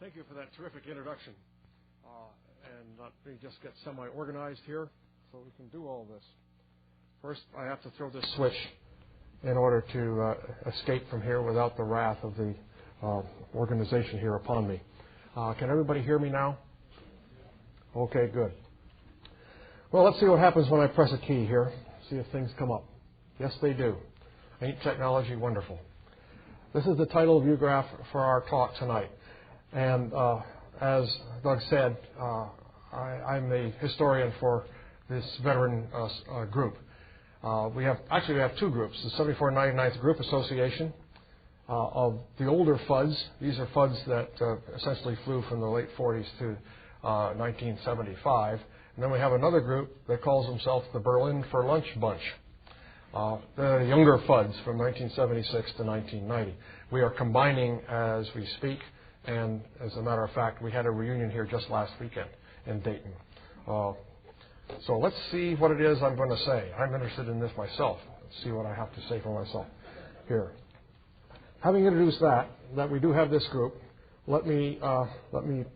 Thank you for that terrific introduction. And let me just get semi-organized here so we can do all this. First, I have to throw this switch in order to escape from here without the wrath of the organization here upon me. Can everybody hear me now? Okay, good. Well, let's see what happens when I press a key here. See if things come up. Yes, they do. Ain't technology wonderful? This is the title view graph for our talk tonight. And as Doug said, I'm the historian for this veteran group. We have two groups, the 7499th Group Association of the older FUDs. These are FUDs that essentially flew from the late 40s to 1975. And then we have another group that calls themselves the Berlin for Lunch Bunch. The younger FUDs from 1976 to 1990. We are combining as we speak, and as a matter of fact, we had a reunion here just last weekend in Dayton. So let's see what it is I'm going to say. I'm interested in this myself. Let's see what I have to say for myself here. Having introduced that we do have this group, let me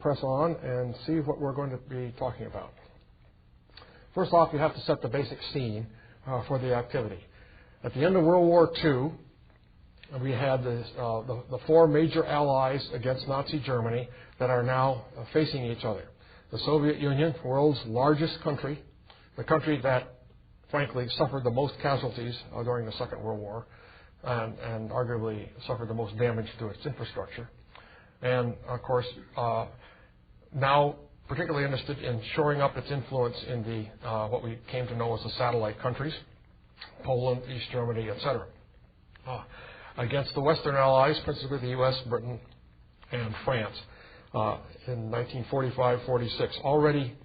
press on and see what we're going to be talking about. First off, you have to set the basic scene for the activity. At the end of World War II, we had the four major allies against Nazi Germany that are now facing each other. The Soviet Union, the world's largest country, the country that, frankly, suffered the most casualties during the Second World War and arguably suffered the most damage to its infrastructure. And, of course, now particularly interested in shoring up its influence in the what we came to know as the satellite countries, Poland, East Germany, etc. Against the Western Allies, principally the U.S., Britain, and France. In 1945-46, already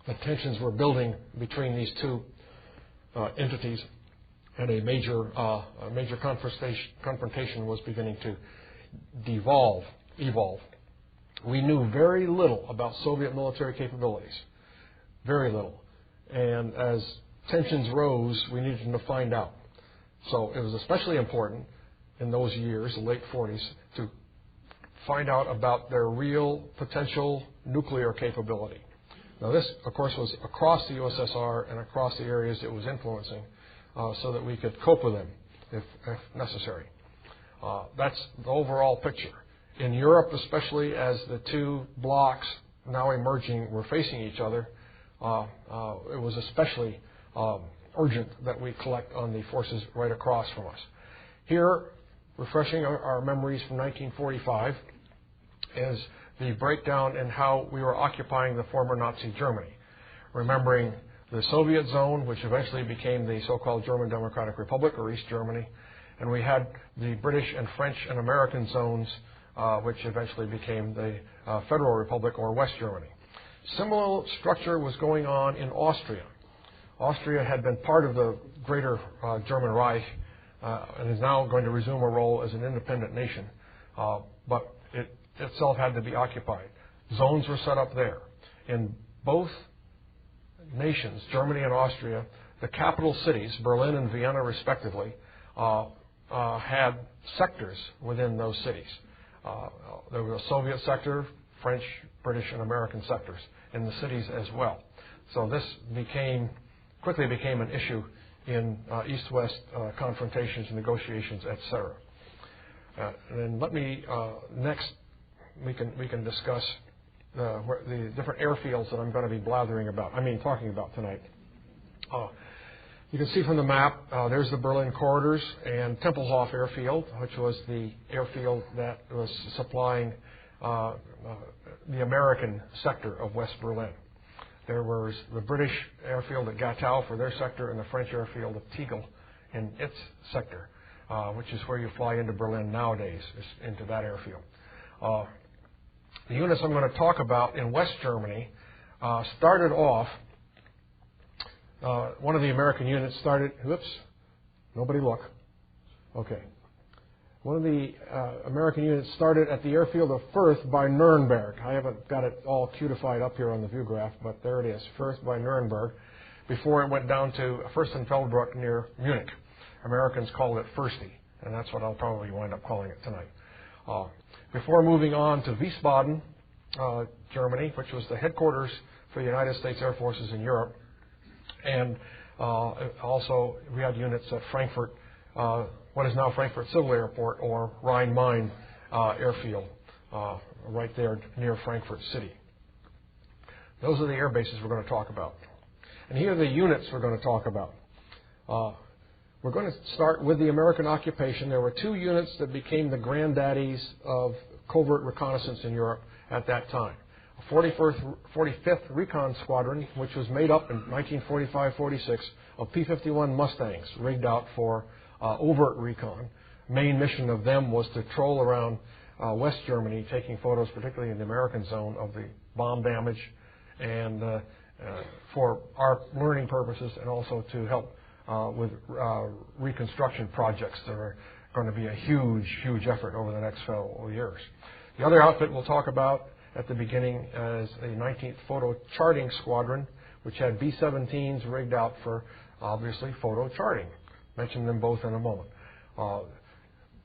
the tensions were building between these two entities, and a major confrontation was beginning to evolve. We knew very little about Soviet military capabilities, very little. And as tensions rose, we needed to find out. So it was especially important in those years, the late 40s, to find out about their real potential nuclear capability. Now this, of course, was across the USSR and across the areas it was influencing so that we could cope with them if necessary. That's the overall picture. In Europe, especially as the two blocs now emerging were facing each other, it was especially urgent that we collect on the forces right across from us. Here, refreshing our memories from 1945, is the breakdown in how we were occupying the former Nazi Germany. Remembering the Soviet zone, which eventually became the so-called German Democratic Republic, or East Germany, and we had the British and French and American zones, which eventually became the Federal Republic, or West Germany. Similar structure was going on in Austria. Austria had been part of the greater German Reich and is now going to resume a role as an independent nation, but it itself had to be occupied. Zones were set up there. In both nations, Germany and Austria, the capital cities, Berlin and Vienna respectively, had sectors within those cities. There was a Soviet sector, French, British, and American sectors in the cities as well. So this quickly became an issue in East-West confrontations, negotiations, etc. And then let me next we can discuss the different airfields that I'm going to be talking about tonight. You can see from the map, there's the Berlin corridors and Tempelhof Airfield, which was the airfield that was supplying the American sector of West Berlin. There was the British airfield at Gatow for their sector and the French airfield at Tegel in its sector, which is where you fly into Berlin nowadays, into that airfield. The units I'm going to talk about in West Germany started off. One of the American units started. Whoops! Nobody look. Okay. One of the American units started at the airfield of Fürth by Nuremberg. I haven't got it all cutified up here on the view graph, but there it is, Fürth by Nuremberg, before it went down to Fürstenfeldbruck near Munich. Americans called it Fürsty, and that's what I'll probably wind up calling it tonight. Before moving on to Wiesbaden Germany, which was the headquarters for the United States Air Forces in Europe. And also we had units at Frankfurt, what is now Frankfurt Civil Airport, or Rhein-Main Airfield, right there near Frankfurt City. Those are the air bases we're going to talk about. And here are the units we're going to talk about. We're going to start with the American occupation. There were two units that became the granddaddies of covert reconnaissance in Europe at that time. A 45th Recon Squadron, which was made up in 1945-46 of P-51 Mustangs rigged out for overt recon. Main mission of them was to troll around West Germany, taking photos, particularly in the American zone, of the bomb damage, and for our learning purposes, and also to help with reconstruction projects that are going to be a huge, huge effort over the next several years. The other outfit we'll talk about at the beginning is the 19th Photo Charting Squadron, which had B-17s rigged out for, obviously, photo charting. Mention them both in a moment.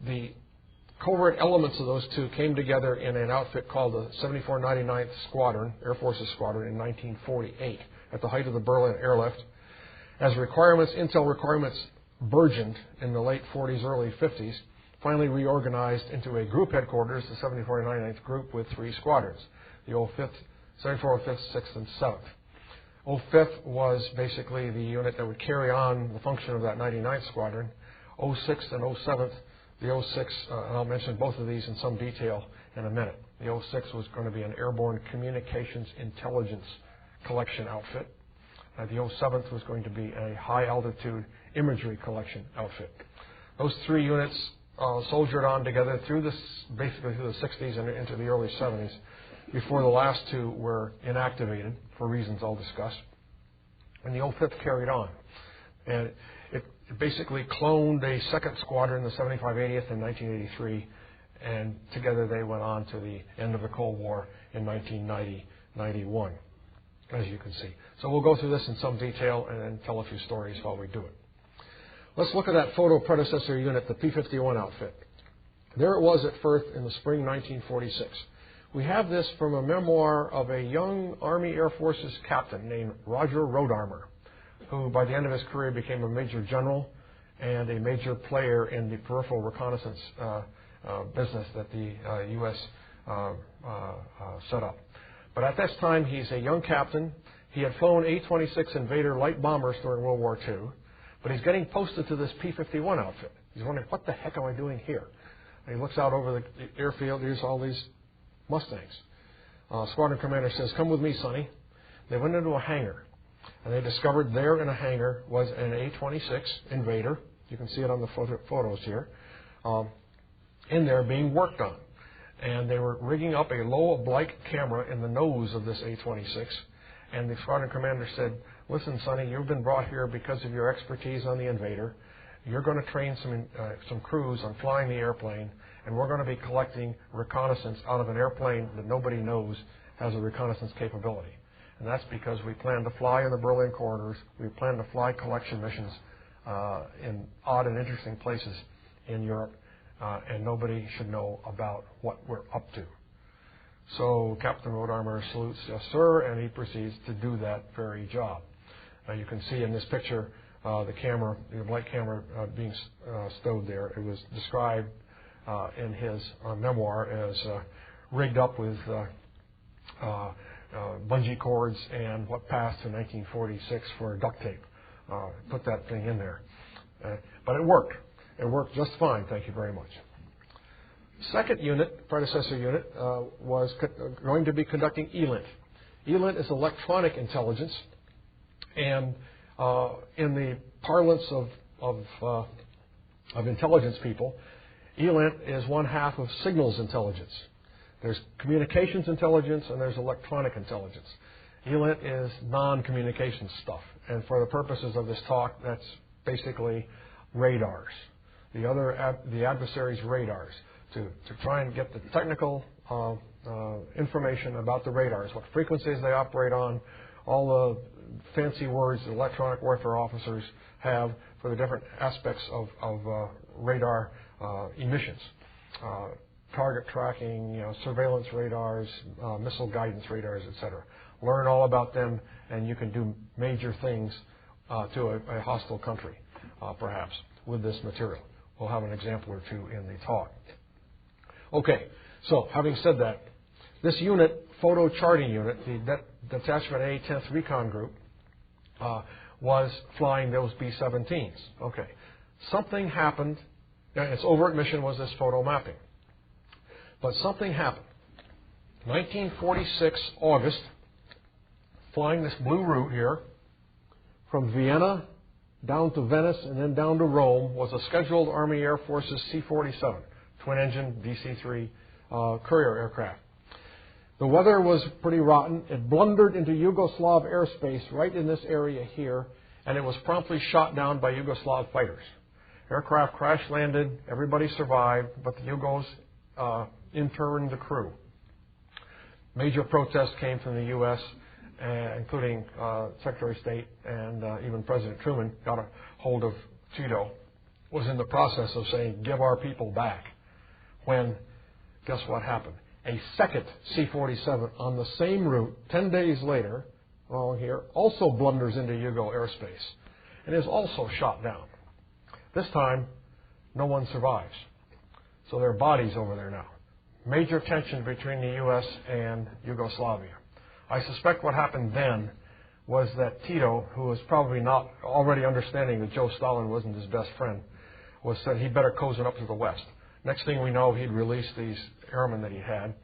The covert elements of those two came together in an outfit called the 7499th Squadron, Air Forces Squadron, in 1948 at the height of the Berlin airlift. As intel requirements burgeoned in the late 40s, early 50s, finally reorganized into a group headquarters, the 7499th Group, with three squadrons, the 05th, 7405th, 6th, and 7th. 05th was basically the unit that would carry on the function of that 99th Squadron. 06th and 07th, the 06, and I'll mention both of these in some detail in a minute. The 06 was going to be an airborne communications intelligence collection outfit. The 07th was going to be a high-altitude imagery collection outfit. Those three units soldiered on together basically through the 60s and into the early 70s, before the last two were inactivated for reasons I'll discuss. And the 05th carried on. And it basically cloned a second squadron, the 7580th, in 1983, and together they went on to the end of the Cold War in 1990-91, as you can see. So we'll go through this in some detail and then tell a few stories while we do it. Let's look at that photo predecessor unit, the P-51 outfit. There it was at Firth in the spring 1946. We have this from a memoir of a young Army Air Forces captain named Roger Rodarmer, who by the end of his career became a major general and a major player in the peripheral reconnaissance business that the U.S. set up. But at this time, he's a young captain. He had flown A-26 Invader light bombers during World War II, but he's getting posted to this P-51 outfit. He's wondering, what the heck am I doing here? And he looks out over the airfield. There's all these Mustangs. Squadron commander says, "Come with me, Sonny." They went into a hangar, and they discovered there in a hangar was an A-26 Invader. You can see it on the photos here. In there being worked on. And they were rigging up a low oblique camera in the nose of this A-26. And the squadron commander said, "Listen, Sonny, you've been brought here because of your expertise on the Invader. You're going to train some crews on flying the airplane, and we're going to be collecting reconnaissance out of an airplane that nobody knows has a reconnaissance capability. And that's because we plan to fly in the Berlin corridors. We plan to fly collection missions in odd and interesting places in Europe, and nobody should know about what we're up to." So Captain Rodarmer salutes, "Yes, sir," and he proceeds to do that very job. You can see in this picture the camera, the oblique camera being stowed there. It was described in his memoir as rigged up with bungee cords and what passed in 1946 for duct tape. Put that thing in there. But it worked. It worked just fine, thank you very much. Second unit, predecessor unit, was going to be conducting ELINT. ELINT is electronic intelligence, and in the parlance of intelligence people, ELINT is one half of signals intelligence. There's communications intelligence and there's electronic intelligence. ELINT is non-communications stuff, and for the purposes of this talk, that's basically radars. The adversary's radars, to try and get the technical information about the radars, what frequencies they operate on, all the fancy words that electronic warfare officers have for the different aspects of radar emissions. target tracking, surveillance radars, missile guidance radars, etc. Learn all about them, and you can do major things to a hostile country, perhaps, with this material. We'll have an example or two in the talk. Okay, so having said that, this unit, photo charting unit, the Detachment A 10th Recon Group, was flying those B-17s. Okay, something happened. Its overt mission was this photo mapping. But something happened. 1946, August, flying this blue route here, from Vienna down to Venice and then down to Rome, was a scheduled Army Air Forces C-47, twin-engine DC-3 courier aircraft. The weather was pretty rotten. It blundered into Yugoslav airspace right in this area here, and it was promptly shot down by Yugoslav fighters. Aircraft crash-landed. Everybody survived, but the Yugos interned the crew. Major protests came from the U.S., including Secretary of State and even President Truman got a hold of Tito, was in the process of saying, give our people back. When, guess what happened? A second C-47 on the same route, 10 days later, along here, also blunders into Yugo airspace and is also shot down. This time, no one survives. So there are bodies over there now. Major tension between the U.S. and Yugoslavia. I suspect what happened then was that Tito, who was probably not already understanding that Joe Stalin wasn't his best friend, was said he'd better cozen up to the West. Next thing we know, he'd released these airmen that he had,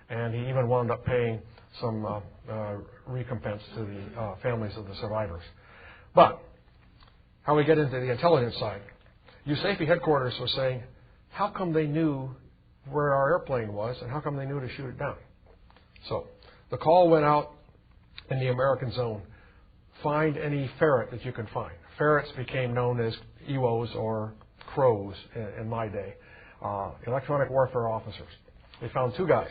and he even wound up paying some recompense to the families of the survivors. But how we get into the intelligence side, USAFE headquarters was saying, how come they knew where our airplane was, and how come they knew to shoot it down? So the call went out in the American zone, find any ferret that you can find. Ferrets became known as EWOs or crows in my day, electronic warfare officers. They found two guys,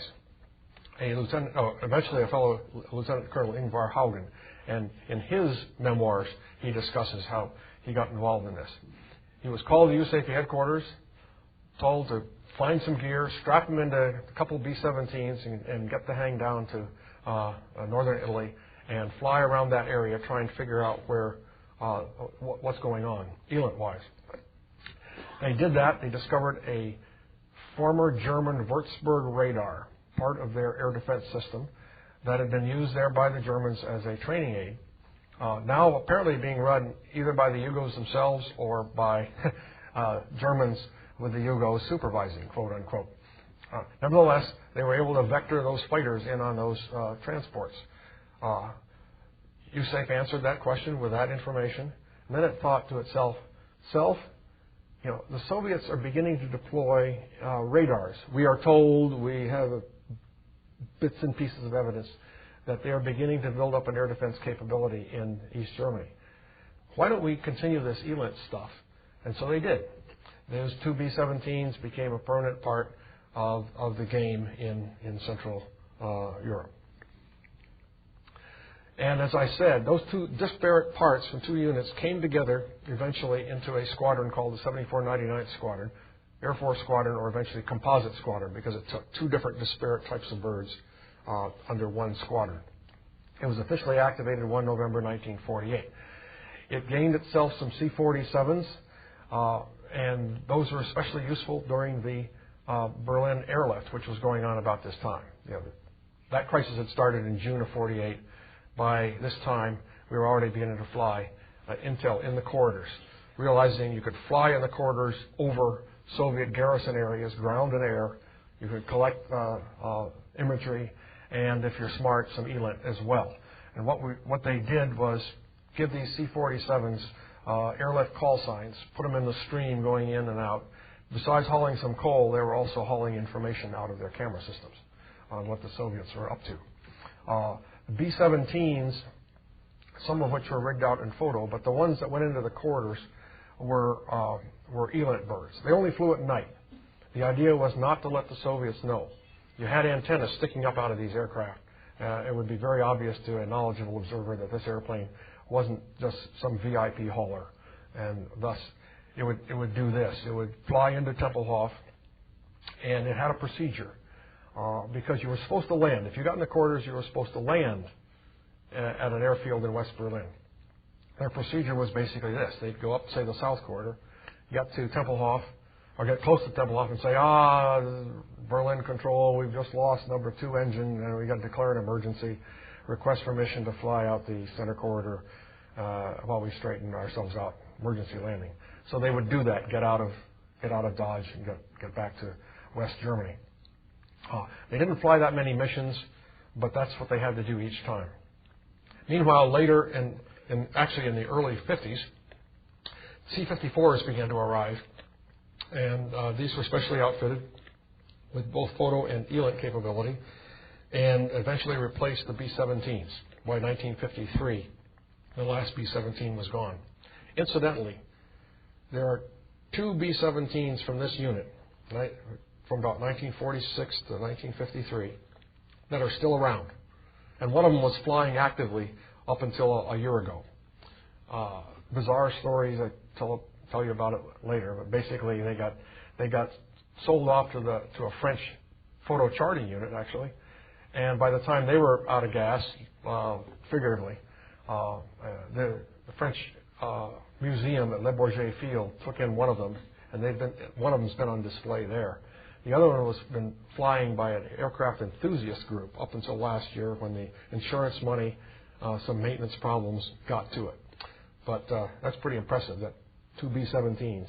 eventually a fellow, Lieutenant Colonel Ingvar Haugen, and in his memoirs he discusses how he got involved in this. He was called to USAFE headquarters, told to find some gear, strap them into a couple B-17s and get the hang down to northern Italy and fly around that area, try and figure out where what's going on, ELINT-wise. They did that. They discovered a former German Würzburg radar, part of their air defense system, that had been used there by the Germans as a training aid, now apparently being run either by the Yugos themselves or by Germans with the Yugos supervising, quote unquote. Nevertheless, they were able to vector those fighters in on those transports. USAFE answered that question with that information, and then it thought to itself, the Soviets are beginning to deploy radars. We are told, we have bits and pieces of evidence that they are beginning to build up an air defense capability in East Germany. Why don't we continue this ELINT stuff? And so they did. Those two B-17s became a permanent part of the game in Central Europe. And as I said, those two disparate parts from two units came together eventually into a squadron called the 7499th Squadron, Air Force Squadron, or eventually Composite Squadron, because it took two different disparate types of birds under one squadron. It was officially activated 1 November 1948. It gained itself some C-47s, and those were especially useful during the Berlin airlift, which was going on about this time. That crisis had started in June of 48. By this time, we were already beginning to fly intel in the corridors, realizing you could fly in the corridors over Soviet garrison areas, ground and air. You could collect imagery, and if you're smart, some ELINT as well. And what they did was give these C-47s airlift call signs, put them in the stream going in and out. Besides hauling some coal, they were also hauling information out of their camera systems on what the Soviets were up to. B-17s, some of which were rigged out in photo, but the ones that went into the corridors were ELINT birds. They only flew at night. The idea was not to let the Soviets know. You had antennas sticking up out of these aircraft. It would be very obvious to a knowledgeable observer that this airplane wasn't just some VIP hauler, and thus it would do this. It would fly into Tempelhof and it had a procedure because you were supposed to land. If you got in the corridors, you were supposed to land at an airfield in West Berlin. Their procedure was basically this. They'd go up, say, the south corridor, get to Tempelhof, or get close to Tempelhof and say, Berlin control, we've just lost number 2 engine, and we got to declare an emergency, request permission to fly out the center corridor while we straighten ourselves out, emergency landing. So they would do that, get out of Dodge and get back to West Germany. They didn't fly that many missions, but that's what they had to do each time. Meanwhile, later, actually in the early 50s, C-54s began to arrive, and these were specially outfitted with both photo and ELINT capability, and eventually replaced the B-17s. By 1953, the last B-17 was gone. Incidentally, there are 2 B-17s from this unit, right, from about 1946 to 1953, that are still around. And one of them was flying actively up until a year ago. Bizarre stories, I tell you about it later, but basically they got sold off to a French photo charting unit, actually. And by the time they were out of gas, figuratively, the French museum at Le Bourget Field took in one of them, and one of them's been on display there. The other one was been flying by an aircraft enthusiast group up until last year, when the insurance money, some maintenance problems got to it. But that's pretty impressive that 2 B-17s,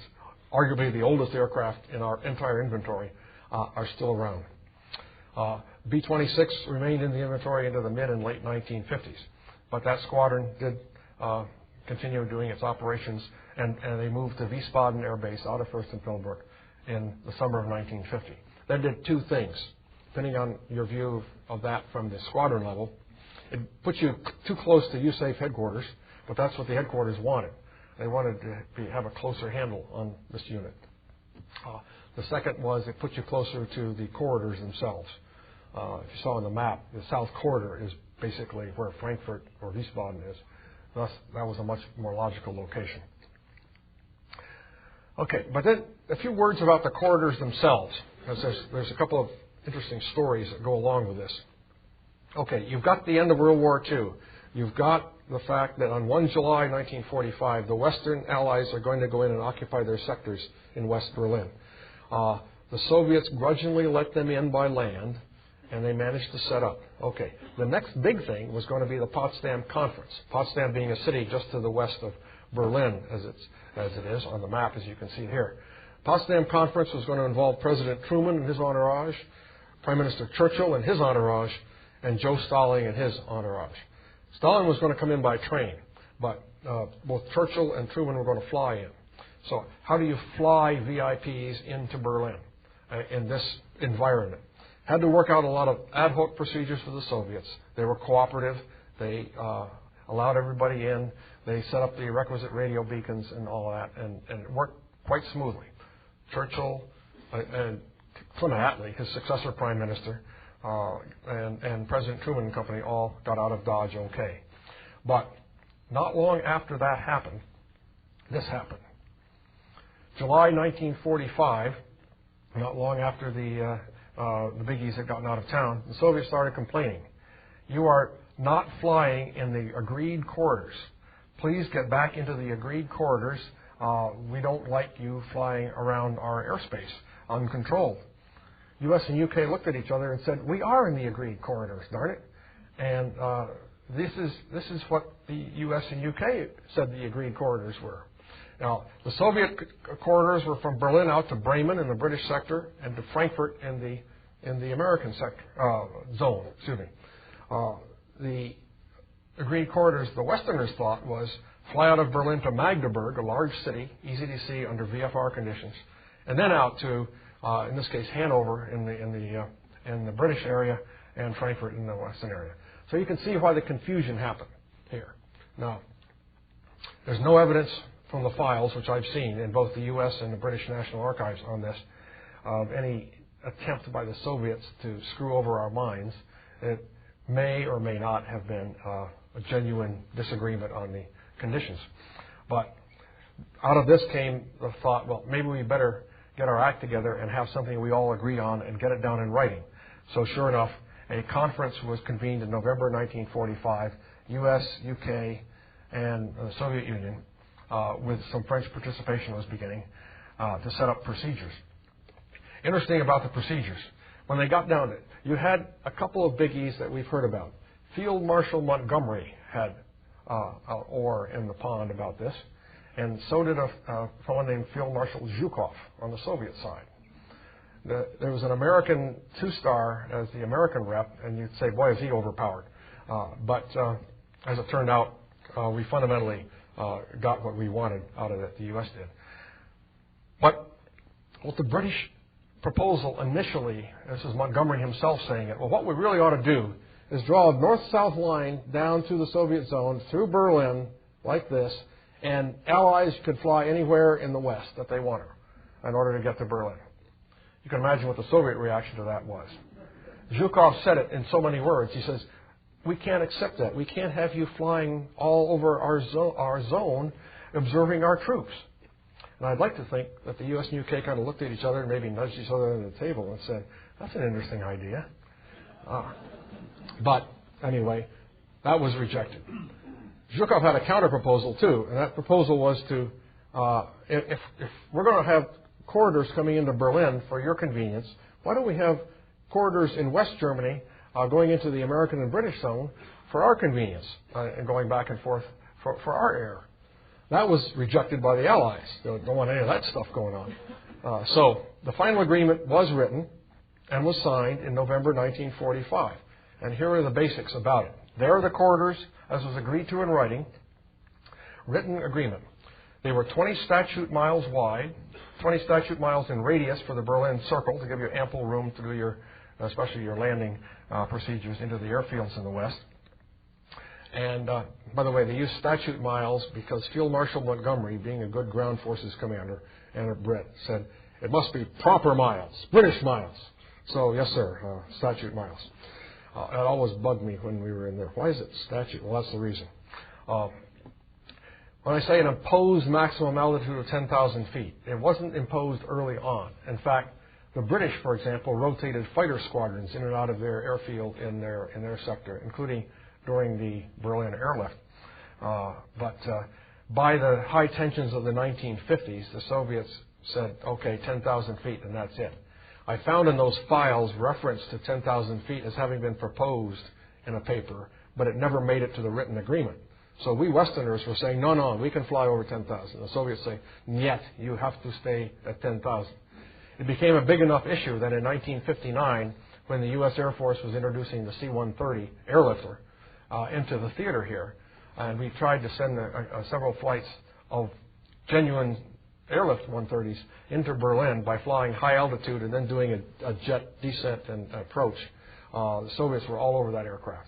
arguably the oldest aircraft in our entire inventory, are still around. B-26 remained in the inventory into the mid and late 1950s, but that squadron did continue doing its operations, and they moved to Wiesbaden Air Base out of Fürstenfeldbruck in the summer of 1950. That did 2 things, depending on your view of that from the squadron level. It put you too close to USAFE headquarters, but that's what the headquarters wanted. They wanted to have a closer handle on this unit. The second was it put you closer to the corridors themselves. If you saw on the map, the south corridor is basically where Frankfurt or Wiesbaden is. Thus, that was a much more logical location. Okay, but then a few words about the corridors themselves, because there's a couple of interesting stories that go along with this. Okay, you've got the end of World War II. You've got the fact that on 1 July 1945, the Western Allies are going to go in and occupy their sectors in West Berlin. The Soviets grudgingly let them in by land, and they managed to set up. Okay, the next big thing was going to be the Potsdam Conference. Potsdam being a city just to the west of Berlin, as it is on the map, as you can see here. Potsdam Conference was going to involve President Truman and his entourage, Prime Minister Churchill and his entourage, and Joe Stalin and his entourage. Stalin was going to come in by train, but both Churchill and Truman were going to fly in. So how do you fly VIPs into Berlin in this environment? Had to work out a lot of ad hoc procedures for the Soviets. They were cooperative. They allowed everybody in. They set up the requisite radio beacons and all that, and it worked quite smoothly. Churchill and Clement Attlee, his successor prime minister, and President Truman and company all got out of Dodge okay. But not long after that happened, this happened. July 1945, not long after the biggies had gotten out of town, the Soviets started complaining. You are not flying in the agreed corridors. Please get back into the agreed corridors. We don't like you flying around our airspace uncontrolled. U.S. and U.K. looked at each other and said, we are in the agreed corridors, darn it. And this is what the U.S. and U.K. said the agreed corridors were. Now, the Soviet corridors were from Berlin out to Bremen in the British sector and to Frankfurt in the American sector zone. Excuse me. The agreed corridors the Westerners thought was fly out of Berlin to Magdeburg, a large city, easy to see under VFR conditions, and then out to, in this case, Hanover in the British area and Frankfurt in the Western area. So you can see why the confusion happened here. Now, there's no evidence from the files, which I've seen in both the U.S. and the British National Archives on this, of any attempt by the Soviets to screw over our minds. It may or may not have been a genuine disagreement on the conditions. But out of this came the thought, well, maybe we better get our act together and have something we all agree on and get it down in writing. So sure enough, a conference was convened in November 1945, U.S., U.K., and the Soviet Union, with some French participation was beginning, to set up procedures. Interesting about the procedures. When they got down to it, you had a couple of biggies that we've heard about. Field Marshal Montgomery had an oar in the pond about this, and so did a fellow named Field Marshal Zhukov on the Soviet side. There was an American two-star as the American rep, and you'd say, boy, is he overpowered. But as it turned out, we fundamentally got what we wanted out of it, the U.S. did. But what the British proposal initially, this is Montgomery himself saying it, well, what we really ought to do is draw a north-south line down to the Soviet zone, through Berlin, like this, and Allies could fly anywhere in the West that they wanted in order to get to Berlin. You can imagine what the Soviet reaction to that was. Zhukov said it in so many words. He says, we can't accept that. We can't have you flying all over our zone, observing our troops. And I'd like to think that the U.S. and U.K. kind of looked at each other and maybe nudged each other under the table and said, that's an interesting idea. But anyway, that was rejected. Zhukov had a counter-proposal, too, and that proposal was to, if we're going to have corridors coming into Berlin for your convenience, why don't we have corridors in West Germany going into the American and British zone for our convenience and going back and forth for our air? That was rejected by the Allies. They don't want any of that stuff going on. So the final agreement was written and was signed in November 1945. And here are the basics about it. There are the corridors, as was agreed to in writing, written agreement. They were 20 statute miles wide, 20 statute miles in radius for the Berlin Circle to give you ample room to do your, especially your landing procedures into the airfields in the West. And by the way, they used statute miles because Field Marshal Montgomery, being a good ground forces commander and a Brit, said it must be proper miles, British miles. So yes, sir, statute miles. It always bugged me when we were in there. Why is it statute? Well, that's the reason. When I say an imposed maximum altitude of 10,000 feet, it wasn't imposed early on. In fact, the British, for example, rotated fighter squadrons in and out of their airfield in their sector, including during the Berlin airlift. But by the high tensions of the 1950s, the Soviets said, okay, 10,000 feet, and that's it. I found in those files reference to 10,000 feet as having been proposed in a paper, but it never made it to the written agreement. So we Westerners were saying, no, we can fly over 10,000. The Soviets say, niet, you have to stay at 10,000. It became a big enough issue that in 1959, when the U.S. Air Force was introducing the C-130 airlifter into the theater here, and we tried to send several flights of genuine airlift 130s into Berlin by flying high altitude and then doing a jet descent and approach. The Soviets were all over that aircraft,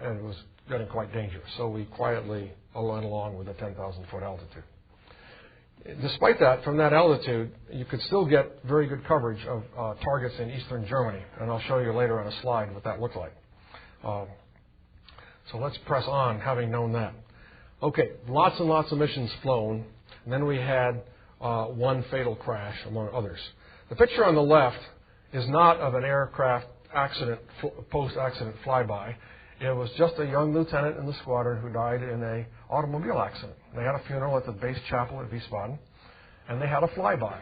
and it was getting quite dangerous. So we quietly went along with a 10,000-foot altitude. Despite that, from that altitude, you could still get very good coverage of targets in eastern Germany, and I'll show you later on a slide what that looked like. So let's press on, having known that. Okay, lots and lots of missions flown, and then we had one fatal crash, among others. The picture on the left is not of an aircraft accident, post-accident flyby. It was just a young lieutenant in the squadron who died in an automobile accident. They had a funeral at the base chapel at Wiesbaden, and they had a flyby.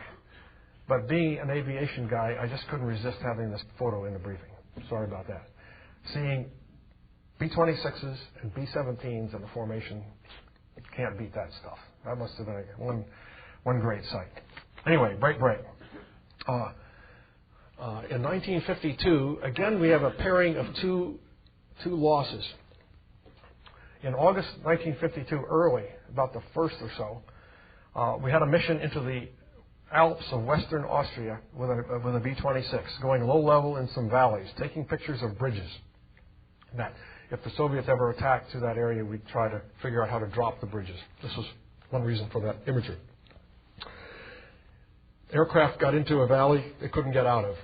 But being an aviation guy, I just couldn't resist having this photo in the briefing. Sorry about that. Seeing B-26s and B-17s in the formation, can't beat that stuff. That must have been one great sight. Anyway, break. In 1952, again, we have a pairing of two losses. In August 1952, early, about the 1st or so, we had a mission into the Alps of Western Austria with a B-26, going low level in some valleys, taking pictures of bridges. That if the Soviets ever attacked to that area, we'd try to figure out how to drop the bridges. This was one reason for that imagery. Aircraft got into a valley it couldn't get out of.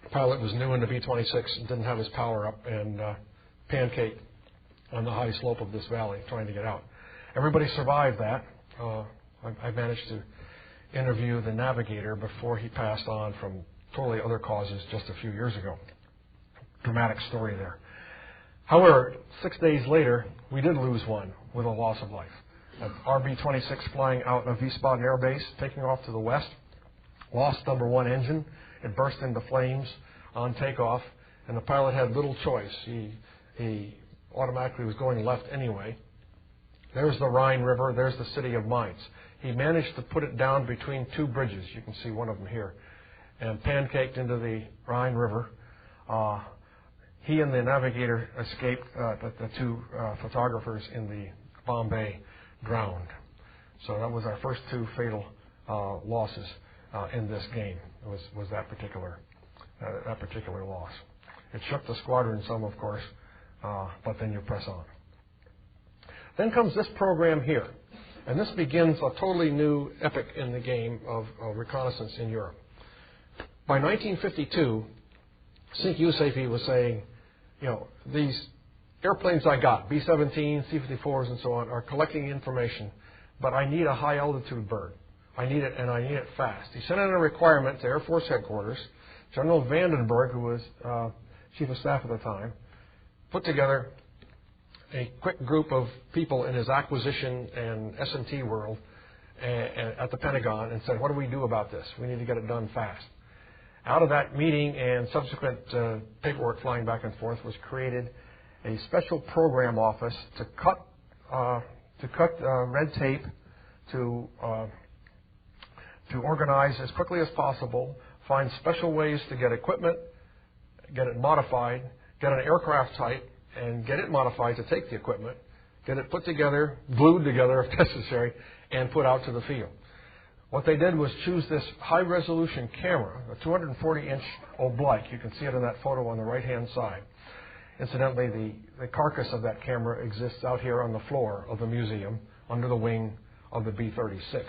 The pilot was new in the B-26 and didn't have his power up and pancaked on the high slope of this valley trying to get out. Everybody survived that. I managed to interview the navigator before he passed on from totally other causes just a few years ago. Dramatic story there. However, 6 days later, we did lose one with a loss of life. An RB-26 flying out of Wiesbaden Air Base, taking off to the west, lost number one engine. It burst into flames on takeoff, and the pilot had little choice. He automatically was going left anyway. There's the Rhine River. There's the city of Mainz. He managed to put it down between two bridges. You can see one of them here, and pancaked into the Rhine River. He and the navigator escaped. The two photographers in the Bombay drowned. So that was our first two fatal losses in this game. Was that particular loss. It shook the squadron some, of course, but then you press on. Then comes this program here, and this begins a totally new epoch in the game of reconnaissance in Europe. By 1952, Sync USAFE was saying, these airplanes I got, B-17, C-54s and so on, are collecting information, but I need a high-altitude bird. I need it, and I need it fast. He sent out a requirement to Air Force Headquarters. General Vandenberg, who was Chief of Staff at the time, put together a quick group of people in his acquisition and S&T world at the Pentagon and said, what do we do about this? We need to get it done fast. Out of that meeting and subsequent paperwork flying back and forth was created a special program office to cut red tape, to organize as quickly as possible, find special ways to get equipment, get it modified, get an aircraft type, and get it modified to take the equipment, get it put together, glued together if necessary, and put out to the field. What they did was choose this high-resolution camera, a 240-inch oblique. You can see it in that photo on the right-hand side. Incidentally, the carcass of that camera exists out here on the floor of the museum under the wing of the B-36.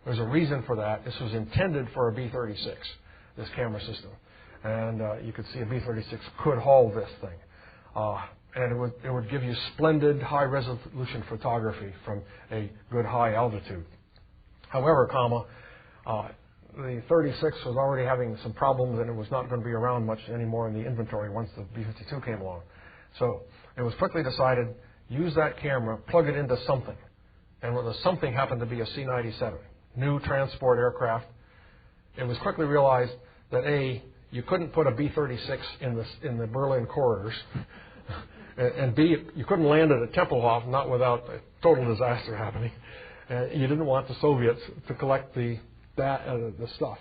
There's a reason for that. This was intended for a B-36, this camera system. And you could see a B-36 could haul this thing. And it would give you splendid high-resolution photography from a good high altitude. However, the 36 was already having some problems, and it was not going to be around much anymore in the inventory once the B-52 came along. So it was quickly decided, use that camera, plug it into something. And when the something happened to be a C-97, new transport aircraft, it was quickly realized that A, you couldn't put a B-36 in the Berlin corridors, and B, you couldn't land it at Tempelhof, not without a total disaster happening. You didn't want the Soviets to collect the stuff,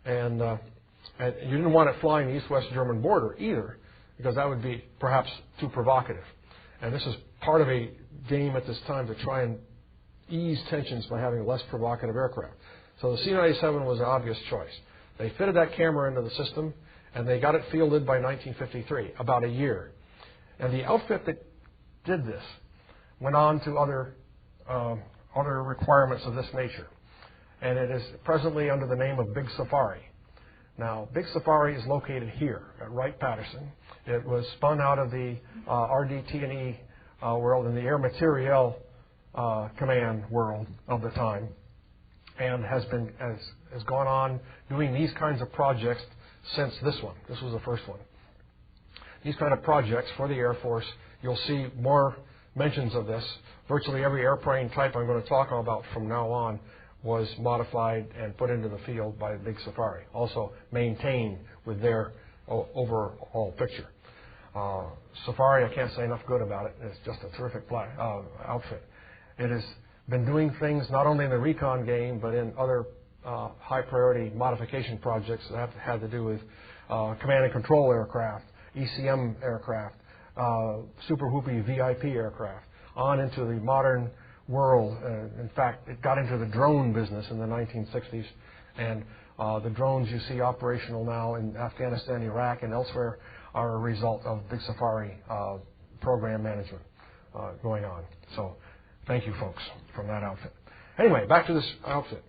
and you didn't want it flying the East-West German border either, because that would be perhaps too provocative. And this is part of a game at this time to try and ease tensions by having less provocative aircraft. So the C-97 was an obvious choice. They fitted that camera into the system, and they got it fielded by 1953, about a year. And the outfit that did this went on to other requirements of this nature. And it is presently under the name of Big Safari. Now, Big Safari is located here at Wright-Patterson. It was spun out of the RDT&E world in the Air Materiel Command world of the time, and has gone on doing these kinds of projects since this one. This was the first one. These kind of projects for the Air Force, you'll see more mentions of this. Virtually every airplane type I'm going to talk about from now on was modified and put into the field by Big Safari, also maintained with their overall picture. Safari, I can't say enough good about it. It's just a terrific outfit. It has been doing things not only in the recon game, but in other high-priority modification projects that have had to do with command and control aircraft, ECM aircraft, Super Whoopie VIP aircraft, on into the modern world. In fact, it got into the drone business in the 1960s, and the drones you see operational now in Afghanistan, Iraq, and elsewhere are a result of Big Safari program management going on. So thank you, folks, from that outfit. Anyway, back to this outfit.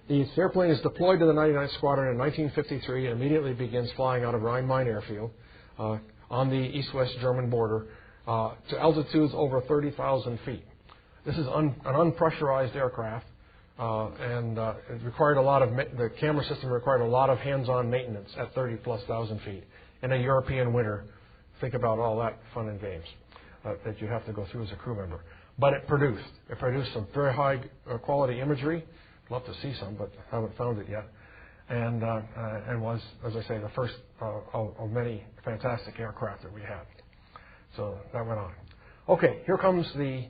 This airplane is deployed to the 99th Squadron in 1953 and immediately begins flying out of Rhein-Main Airfield on the east-west German border to altitudes over 30,000 feet. This is an unpressurized aircraft It required a lot of the camera system required a lot of hands-on maintenance at 30,000+ feet in a European winter. Think about all that fun and games that you have to go through as a crew member. But it produced some very high quality imagery. Love to see some, but haven't found it yet. And was, as I say, the first of many fantastic aircraft that we had. So that went on. Okay, here comes the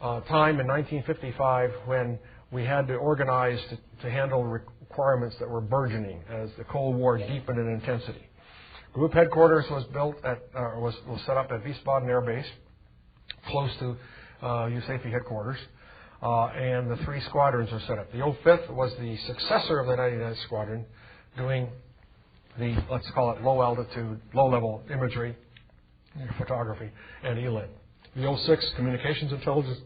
time in 1955 when we had to organize to handle requirements that were burgeoning as the Cold War deepened in intensity. Group headquarters was set up at Wiesbaden Air Base, close to USAFE headquarters, and the 3 squadrons were set up. The 05th was the successor of the 99th Squadron, doing the, let's call it low altitude, low level imagery, photography, and ELIN. The 06, communications intelligence,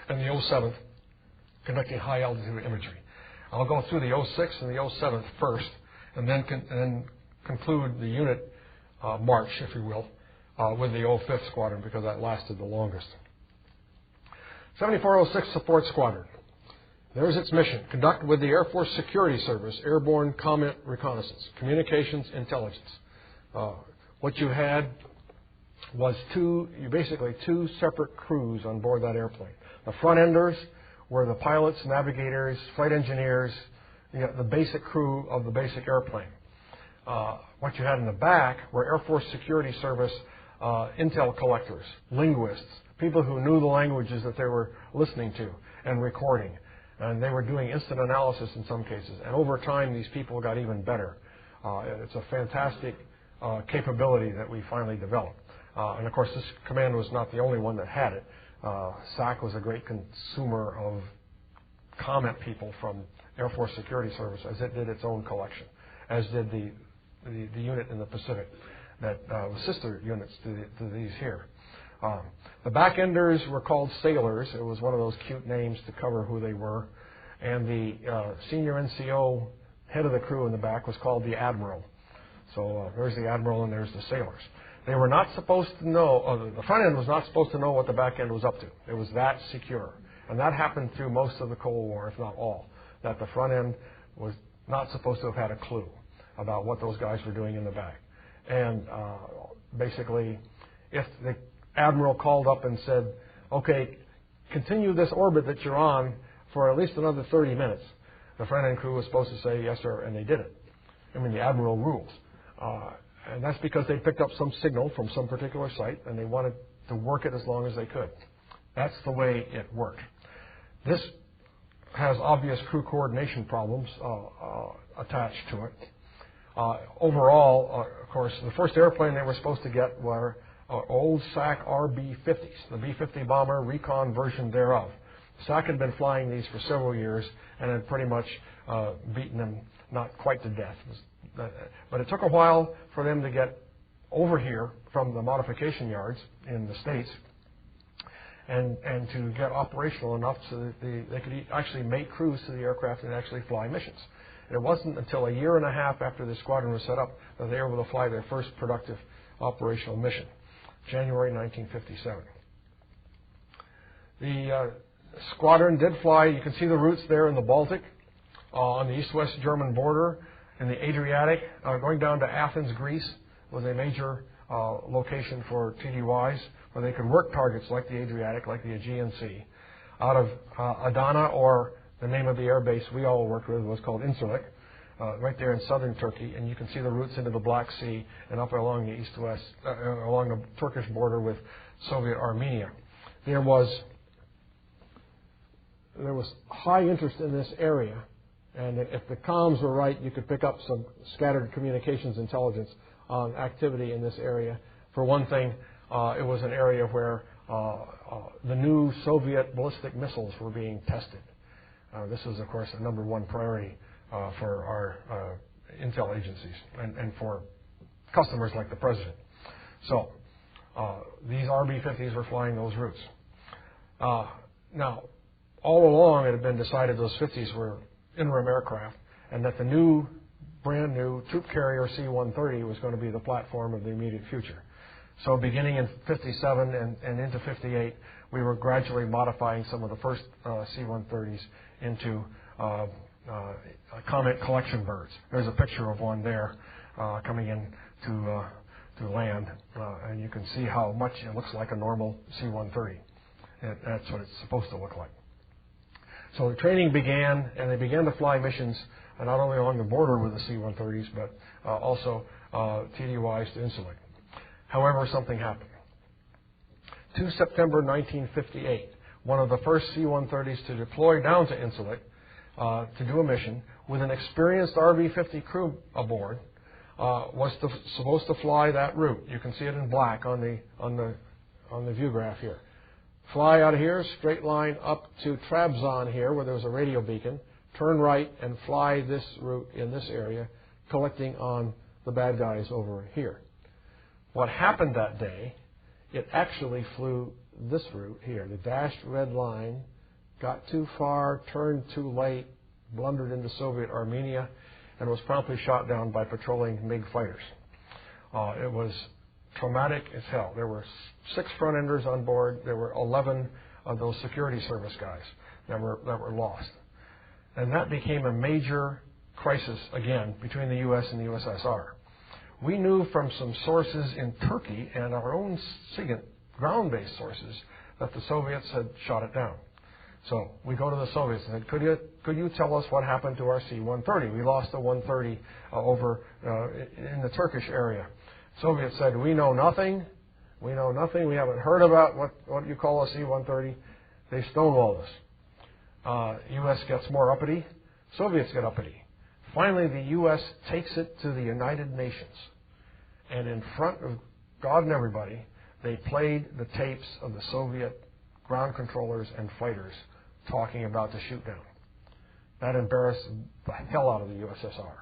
and the 07th, conducting high altitude imagery. I'll go through the 06 and the 07th first, and then conclude the unit march, if you will, with the 05th Squadron, because that lasted the longest. 7406 Support Squadron. There's its mission: conduct with the Air Force Security Service airborne Covert Reconnaissance, communications intelligence. What you had was basically two separate crews on board that airplane. The front enders were the pilots, navigators, flight engineers, the basic crew of the basic airplane. What you had in the back were Air Force Security Service intel collectors, linguists, people who knew the languages that they were listening to and recording. And they were doing instant analysis in some cases. And over time, these people got even better. It's a fantastic capability that we finally developed. And of course, this command was not the only one that had it. SAC was a great consumer of comment people from Air Force Security Service, as it did its own collection, as did the unit in the Pacific that was sister units to these here. The back-enders were called sailors. It was one of those cute names to cover who they were. And the senior NCO, head of the crew in the back, was called the admiral. So there's the admiral and there's the sailors. They were not supposed to know, the front end was not supposed to know what the back end was up to. It was that secure. And that happened through most of the Cold War, if not all, that the front end was not supposed to have had a clue about what those guys were doing in the back. And basically, if the admiral called up and said, okay, continue this orbit that you're on for at least another 30 minutes, the front end crew was supposed to say, yes, sir, and they did it. I mean, the admiral rules. And that's because they picked up some signal from some particular site, and they wanted to work it as long as they could. That's the way it worked. This has obvious crew coordination problems attached to it. Overall, of course, the first airplane they were supposed to get were old SAC RB-50s, the B-50 bomber recon version thereof. SAC had been flying these for several years and had pretty much beaten them, not quite to death. But it took a while for them to get over here from the modification yards in the States and to get operational enough so that they could actually make crews to the aircraft and actually fly missions. It wasn't until a year and a half after the squadron was set up that they were able to fly their first productive operational mission, January 1957. The squadron did fly. You can see the routes there in the Baltic, on the east-west German border, in the Adriatic, going down to Athens, Greece, was a major location for TDYs, where they could work targets like the Adriatic, like the Aegean Sea. Out of Adana, or the name of the air base we all worked with was called Incirlik, right there in southern Turkey, and you can see the routes into the Black Sea and up along the east-west, along the Turkish border with Soviet Armenia. There was high interest in this area, and if the comms were right, you could pick up some scattered communications intelligence on activity in this area. For one thing, it was an area where the new Soviet ballistic missiles were being tested. This was, of course, a number one priority for our intel agencies and for customers like the President. So these RB-50s were flying those routes. Now, all along it had been decided those 50s were interim aircraft and that the brand new troop carrier C-130 was going to be the platform of the immediate future. So beginning in 57 and into 58, we were gradually modifying some of the first C-130s into comet collection birds. There's a picture of one there coming in to land, and you can see how much it looks like a normal C-130. That's what it's supposed to look like. So the training began, and they began to fly missions not only along the border with the C-130s, but also TDYs to Incirlik. However, something happened. 2 September 1958, one of the first C-130s to deploy down to Incirlik to do a mission with an experienced RV-50 crew aboard was supposed to fly that route. You can see it in black on the view graph here. Fly out of here, straight line up to Trabzon here, where there was a radio beacon, turn right and fly this route in this area, collecting on the bad guys over here. What happened that day, it actually flew this route here. The dashed red line got too far, turned too late, blundered into Soviet Armenia, and was promptly shot down by patrolling MiG fighters. It was traumatic as hell. There were 6 front-enders on board. There were 11 of those security service guys that were lost. And that became a major crisis, again, between the U.S. and the USSR. We knew from some sources in Turkey and our own SIGINT ground-based sources that the Soviets had shot it down. So we go to the Soviets and said, could you tell us what happened to our C-130? We lost the 130 over in the Turkish area. Soviets said, we know nothing. We know nothing. We haven't heard about what you call a C-130. They stonewalled us. U.S. gets more uppity. Soviets get uppity. Finally, the U.S. takes it to the United Nations. And in front of God and everybody, they played the tapes of the Soviet ground controllers and fighters talking about the shoot-down. That embarrassed the hell out of the USSR.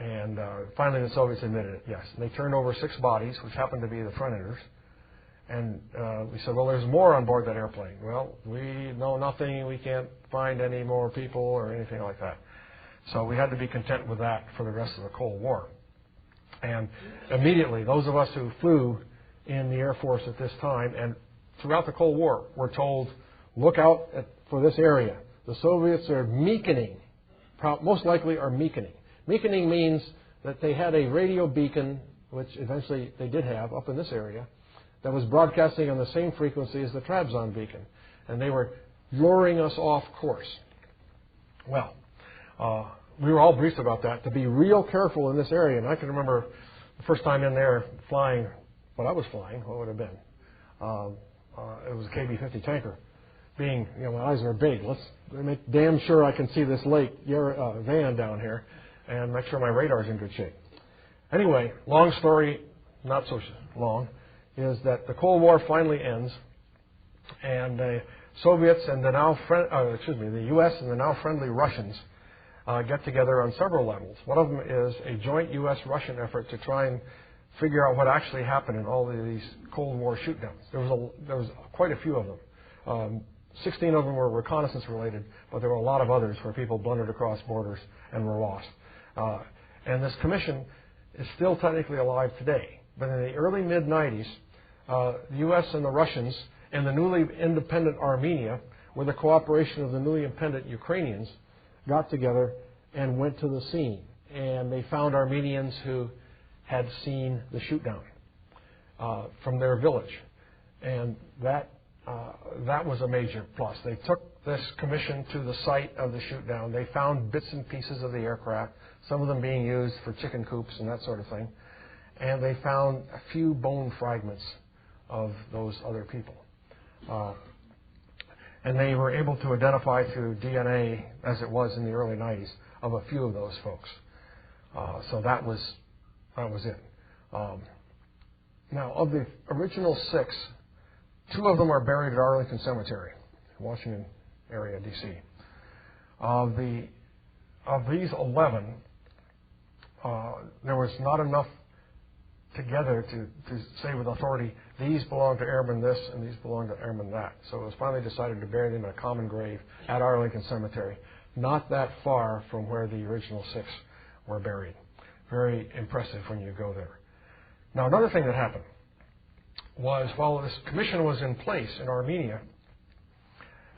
And finally, the Soviets admitted it, yes. And they turned over 6 bodies, which happened to be the front-enders. And we said, well, there's more on board that airplane. Well, we know nothing. We can't find any more people or anything like that. So we had to be content with that for the rest of the Cold War. And immediately, those of us who flew in the Air Force at this time and throughout the Cold War were told, look out for this area. The Soviets are meekening, most likely are meekening. Meekening means that they had a radio beacon, which eventually they did have up in this area, that was broadcasting on the same frequency as the Trabzon beacon. And they were luring us off course. Well, we were all briefed about that, to be real careful in this area. And I can remember the first time in there flying what I was flying, what would it have been? It was a KB-50 tanker. Being, my eyes are big. Let's make damn sure I can see this lake van down here and make sure my radar's in good shape. Anyway, long story, not so long, is that the Cold War finally ends, and the Soviets and the U.S. and the now friendly Russians get together on several levels. One of them is a joint U.S.-Russian effort to try and figure out what actually happened in all of these Cold War shoot-downs. There was quite a few of them. 16 of them were reconnaissance related, but there were a lot of others where people blundered across borders and were lost. And this commission is still technically alive today. But in the early mid-90s, the U.S. and the Russians and the newly independent Armenia, with the cooperation of the newly independent Ukrainians, got together and went to the scene. And they found Armenians who had seen the shoot-down from their village. And that was a major plus. They took this commission to the site of the shoot-down. They found bits and pieces of the aircraft, some of them being used for chicken coops and that sort of thing. And they found a few bone fragments of those other people. And they were able to identify through DNA, as it was in the early 90s, of a few of those folks. So that was it. Now, of the original 6, 2 of them are buried at Arlington Cemetery, Washington area, D.C. Of these 11, there was not enough together to say with authority, these belong to airman this and these belong to airman that. So it was finally decided to bury them in a common grave at Arlington Cemetery, not that far from where the original 6 were buried. Very impressive when you go there. Now, another thing that happened was while this commission was in place in Armenia,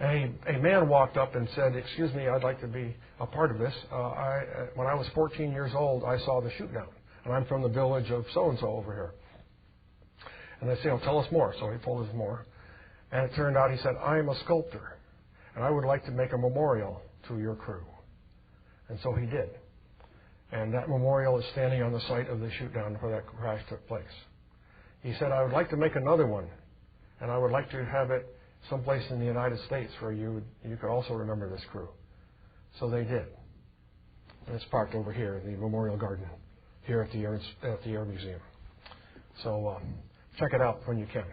A man walked up and said, "Excuse me, I'd like to be a part of this. When I was 14 years old, I saw the shoot down, and I'm from the village of so-and-so over here." And they say, "Oh, tell us more." So he told us more. And it turned out, he said, "I am a sculptor, and I would like to make a memorial to your crew." And so he did. And that memorial is standing on the site of the shoot down where that crash took place. He said, "I would like to make another one, and I would like to have it someplace in the United States where you could also remember this crew." So they did. And it's parked over here in the Memorial Garden here at the Air Museum. So check it out when you can.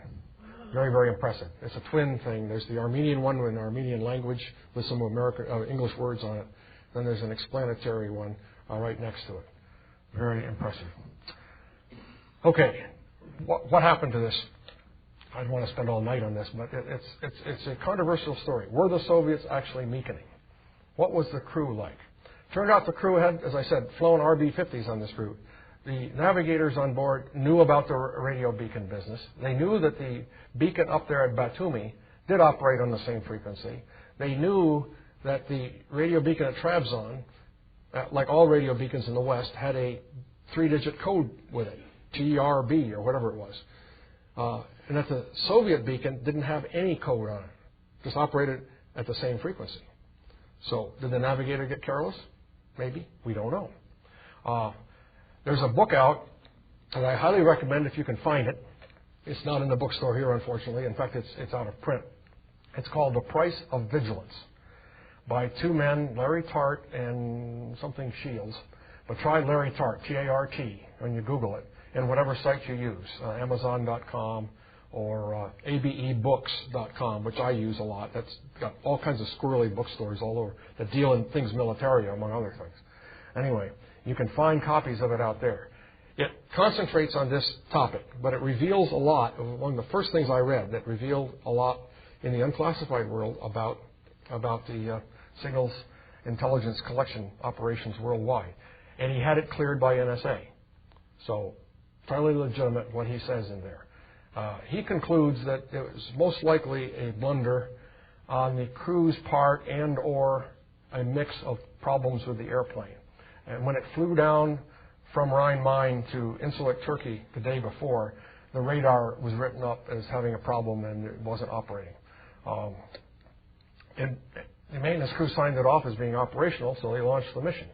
Very, very impressive. It's a twin thing. There's the Armenian one in Armenian language with some English words on it. Then there's an explanatory one right next to it. Very impressive. Okay, what happened to this? I don't want to spend all night on this, but it's a controversial story. Were the Soviets actually meekening? What was the crew like? Turned out the crew had, as I said, flown RB-50s on this route. The navigators on board knew about the radio beacon business. They knew that the beacon up there at Batumi did operate on the same frequency. They knew that the radio beacon at Trabzon, like all radio beacons in the West, had a 3-digit code with it, TRB or whatever it was. And that the Soviet beacon didn't have any code on it, just operated at the same frequency. So did the navigator get careless? Maybe. We don't know. There's a book out that I highly recommend if you can find it. It's not in the bookstore here, unfortunately. In fact, it's out of print. It's called The Price of Vigilance by two men, Larry Tart and something Shields. But try Larry Tart, T-A-R-T, when you Google it, in whatever site you use, Amazon.com or abebooks.com, which I use a lot. That's got all kinds of squirrely bookstores all over that deal in things military, among other things. Anyway, you can find copies of it out there. It concentrates on this topic, but it reveals a lot. One of the first things I read that revealed a lot in the unclassified world about the signals intelligence collection operations worldwide. And he had it cleared by NSA. So fairly legitimate what he says in there. He concludes that it was most likely a blunder on the crew's part and or a mix of problems with the airplane. And when it flew down from Rhine-Main to Incirlik, Turkey the day before, the radar was written up as having a problem and it wasn't operating. And the maintenance crew signed it off as being operational, so they launched the mission.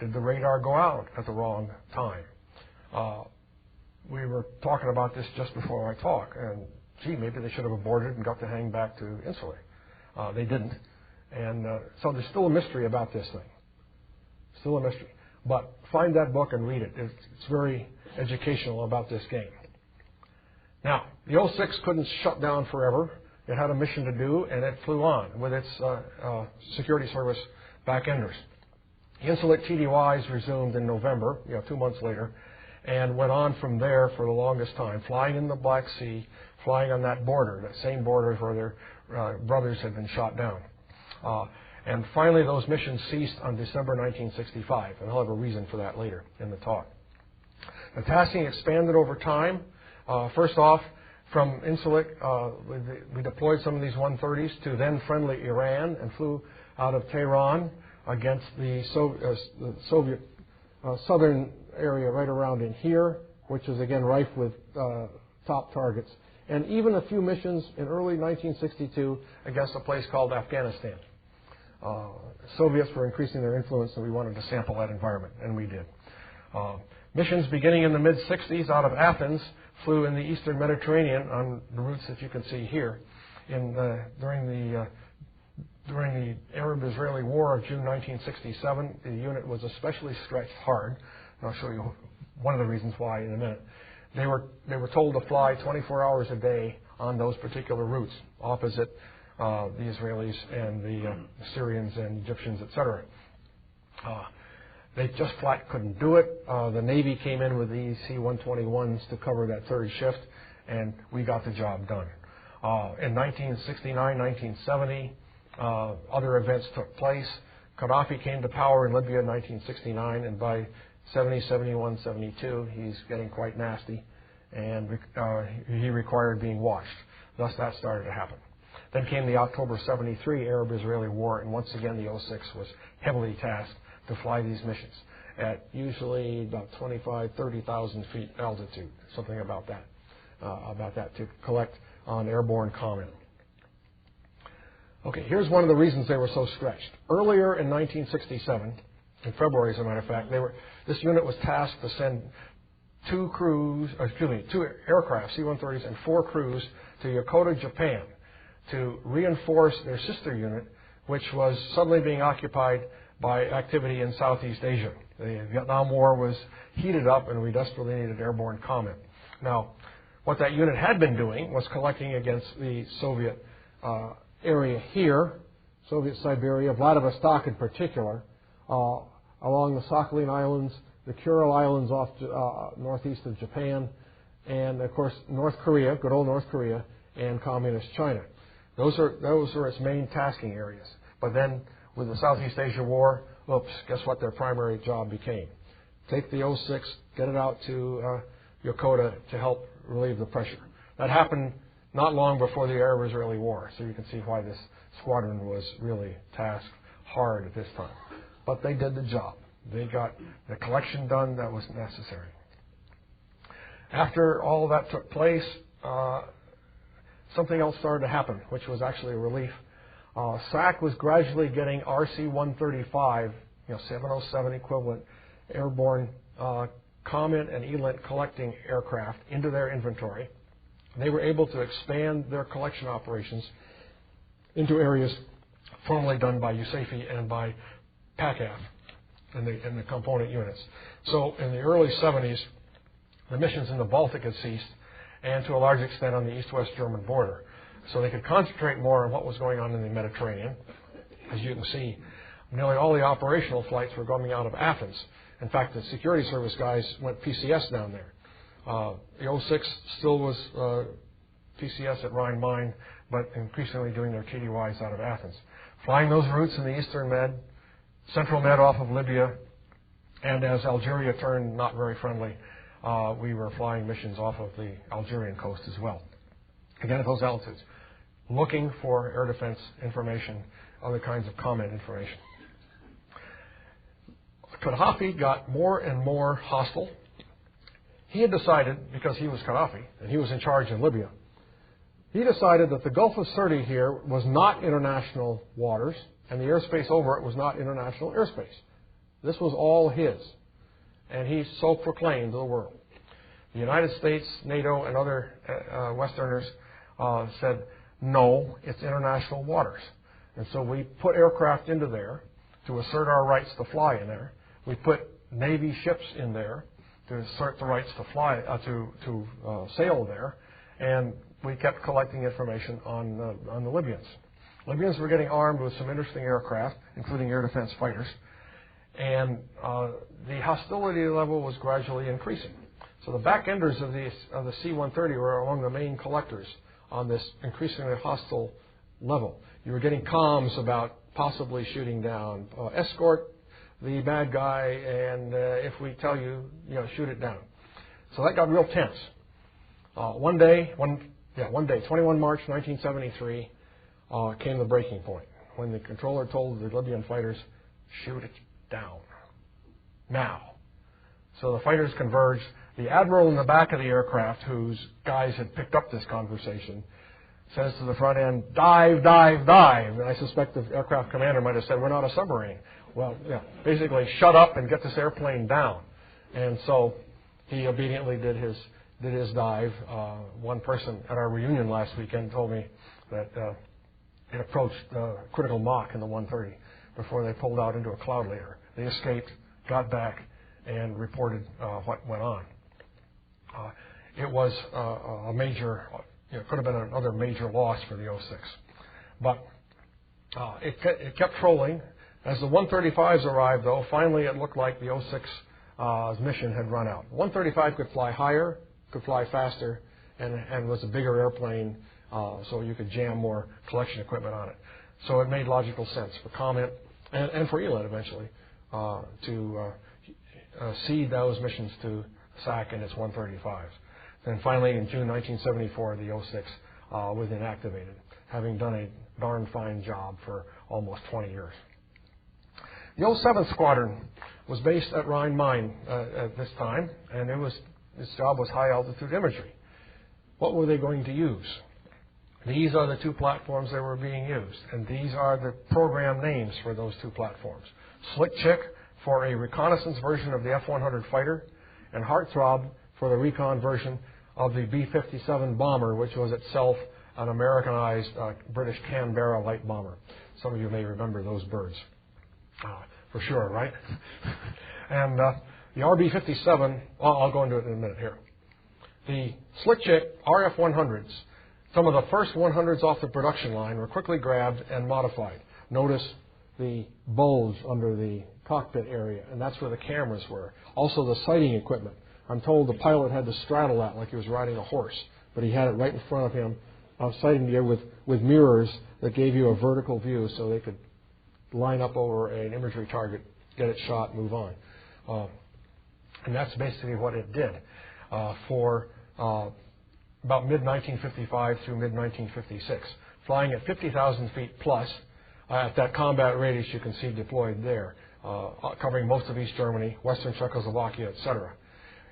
Did the radar go out at the wrong time? We were talking about this just before I talk, and gee, maybe they should have aborted and got to hang back to Incirlik. They didn't. And so there's still a mystery about this thing. Still a mystery. But find that book and read it. It's very educational about this game. Now, the 06 couldn't shut down forever. It had a mission to do, and it flew on with its security service back-enders. Incirlik TDYs resumed in November, 2 months later, and went on from there for the longest time, flying in the Black Sea, flying on that border, that same border where their brothers had been shot down. And finally, those missions ceased on December 1965, and I'll have a reason for that later in the talk. The tasking expanded over time. First off, from Incirlik, we deployed some of these 130s to then friendly Iran and flew out of Tehran against the Soviet southern area right around in here, which is again rife with top targets. And even a few missions in early 1962 against a place called Afghanistan. Soviets were increasing their influence, and we wanted to sample that environment, and we did. Missions beginning in the mid-60s out of Athens flew in the eastern Mediterranean on the routes that you can see here. During the Arab-Israeli War of June 1967, the unit was especially stretched hard. And I'll show you one of the reasons why in a minute. They were told to fly 24 hours a day on those particular routes, opposite the Israelis and the Syrians and Egyptians, etc. They just flat couldn't do it. The Navy came in with the C-121s to cover that third shift, and we got the job done. In 1969, 1970, other events took place. Gaddafi came to power in Libya in 1969, and by 70, 71, 72, he's getting quite nasty, and he required being washed. Thus, that started to happen. Then came the October 73 Arab-Israeli War, and once again the 06 was heavily tasked to fly these missions at usually about 30,000 feet altitude, something about that, to collect on airborne comment. Okay, here's one of the reasons they were so stretched. Earlier in 1967, in February as a matter of fact, this unit was tasked to send two aircraft, C-130s, and 4 crews to Yokota, Japan, to reinforce their sister unit, which was suddenly being occupied by activity in Southeast Asia. The Vietnam War was heated up, and we desperately needed airborne comment. Now, what that unit had been doing was collecting against the Soviet area here, Soviet Siberia, Vladivostok in particular, along the Sakhalin Islands, the Kuril Islands off northeast of Japan, and of course North Korea, good old North Korea, and Communist China. Those are its main tasking areas. But then with the Southeast Asia War, guess what their primary job became? Take the 06, get it out to Yokota to help relieve the pressure. That happened not long before the Arab-Israeli War, so you can see why this squadron was really tasked hard at this time. But they did the job. They got the collection done that was necessary. After all of that took place, something else started to happen, which was actually a relief. SAC was gradually getting RC-135, 707 equivalent airborne comment and ELINT collecting aircraft into their inventory. They were able to expand their collection operations into areas formerly done by USAFE and by PACAF and the component units. So in the early 70s, the missions in the Baltic had ceased, and to a large extent on the east-west German border. So they could concentrate more on what was going on in the Mediterranean. As you can see, nearly all the operational flights were coming out of Athens. In fact, the security service guys went PCS down there. The 06 still was PCS at Rhine-Main, but increasingly doing their TDYs out of Athens. Flying those routes in the Eastern Med, Central Med off of Libya, and as Algeria turned not very friendly, we were flying missions off of the Algerian coast as well. Again, at those altitudes, looking for air defense information, other kinds of comment information. Gaddafi got more and more hostile. He had decided, because he was Gaddafi and he was in charge in Libya, he decided that the Gulf of Sirte here was not international waters, and the airspace over it was not international airspace. This was all his, and he so proclaimed to the world. The United States, NATO, and other Westerners said, no, it's international waters. And so we put aircraft into there to assert our rights to fly in there. We put Navy ships in there to assert the rights to fly, to sail there, and we kept collecting information on the Libyans. Libyans were getting armed with some interesting aircraft, including air defense fighters, and the hostility level was gradually increasing. So the back-enders of the C-130 were among the main collectors on this increasingly hostile level. You were getting comms about possibly shooting down, escort the bad guy, and if we tell you, shoot it down. So that got real tense. One day, 21 March 1973, came the breaking point when the controller told the Libyan fighters, shoot it down. Now. So the fighters converged. The admiral in the back of the aircraft, whose guys had picked up this conversation, says to the front end, dive, dive, dive. And I suspect the aircraft commander might have said, we're not a submarine. Well, basically, shut up and get this airplane down. And so he obediently did his dive. One person at our reunion last weekend told me that it approached critical Mach in the 130 before they pulled out into a cloud layer. They escaped, got back, and reported what went on. It was a major, it could have been another major loss for the 06. But it kept trolling. As the 135s arrived, though, finally it looked like the 06's mission had run out. 135 could fly higher, could fly faster, and was a bigger airplane, so you could jam more collection equipment on it. So it made logical sense for comment and for ELINT eventually to cede those missions to SAC and its 135s. Then finally, in June 1974, the 06 was inactivated, having done a darn fine job for almost 20 years. The 07th Squadron was based at Rhine Mine at this time, and its job was high altitude imagery. What were they going to use? These are the two platforms that were being used, and these are the program names for those two platforms. Slick Chick for a reconnaissance version of the F-100 fighter, and Heartthrob for the recon version of the B-57 bomber, which was itself an Americanized British Canberra light bomber. Some of you may remember those birds, for sure, right? And the RB-57, well, I'll go into it in a minute here. The Slick Chick RF-100s, some of the first 100s off the production line, were quickly grabbed and modified. Notice the bulge under the cockpit area, and that's where the cameras were. Also the sighting equipment. I'm told the pilot had to straddle that like he was riding a horse, but he had it right in front of him, sighting gear with mirrors that gave you a vertical view so they could line up over an imagery target, get it shot, move on. And that's basically what it did for about mid-1955 through mid-1956, flying at 50,000 feet plus at that combat radius you can see deployed there, covering most of East Germany, Western Czechoslovakia, etc.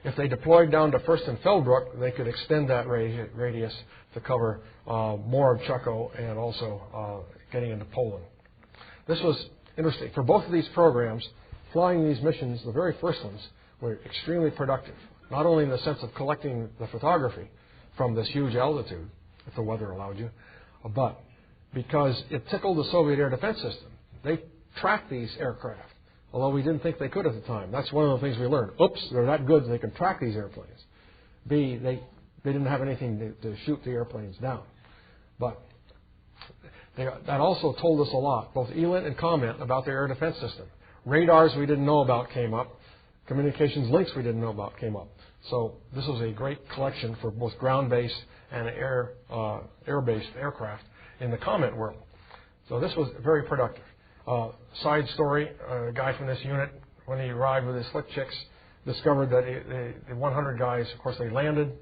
If they deployed down to Fürstenfeldbruck, they could extend that radius to cover more of Checo and also getting into Poland. This was interesting. For both of these programs, flying these missions, the very first ones, were extremely productive, not only in the sense of collecting the photography from this huge altitude, if the weather allowed you, but because it tickled the Soviet air defense system. They tracked these aircraft, although we didn't think they could at the time. That's one of the things we learned. Oops, they're that good they can track these airplanes. B, they didn't have anything to shoot the airplanes down. But that also told us a lot, both ELINT and COMET, about their air defense system. Radars we didn't know about came up. Communications links we didn't know about came up. So this was a great collection for both ground-based and air-based aircraft in the COMET world. So this was very productive. Side story, a guy from this unit, when he arrived with his Slick Chicks, discovered that the 100 guys, of course, they landed,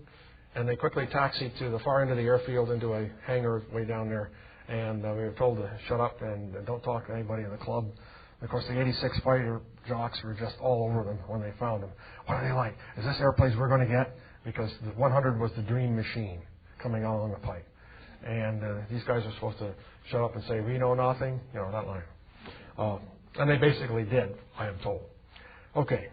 and they quickly taxied to the far end of the airfield into a hangar way down there, and we were told to shut up and don't talk to anybody in the club. Of course, the 86 fighter jocks were just all over them when they found them. What are they like? Is this airplanes we're going to get? Because the 100 was the dream machine coming along the pipe. And these guys are supposed to shut up and say, we know nothing, you know, that line. And they basically did, I am told. Okay.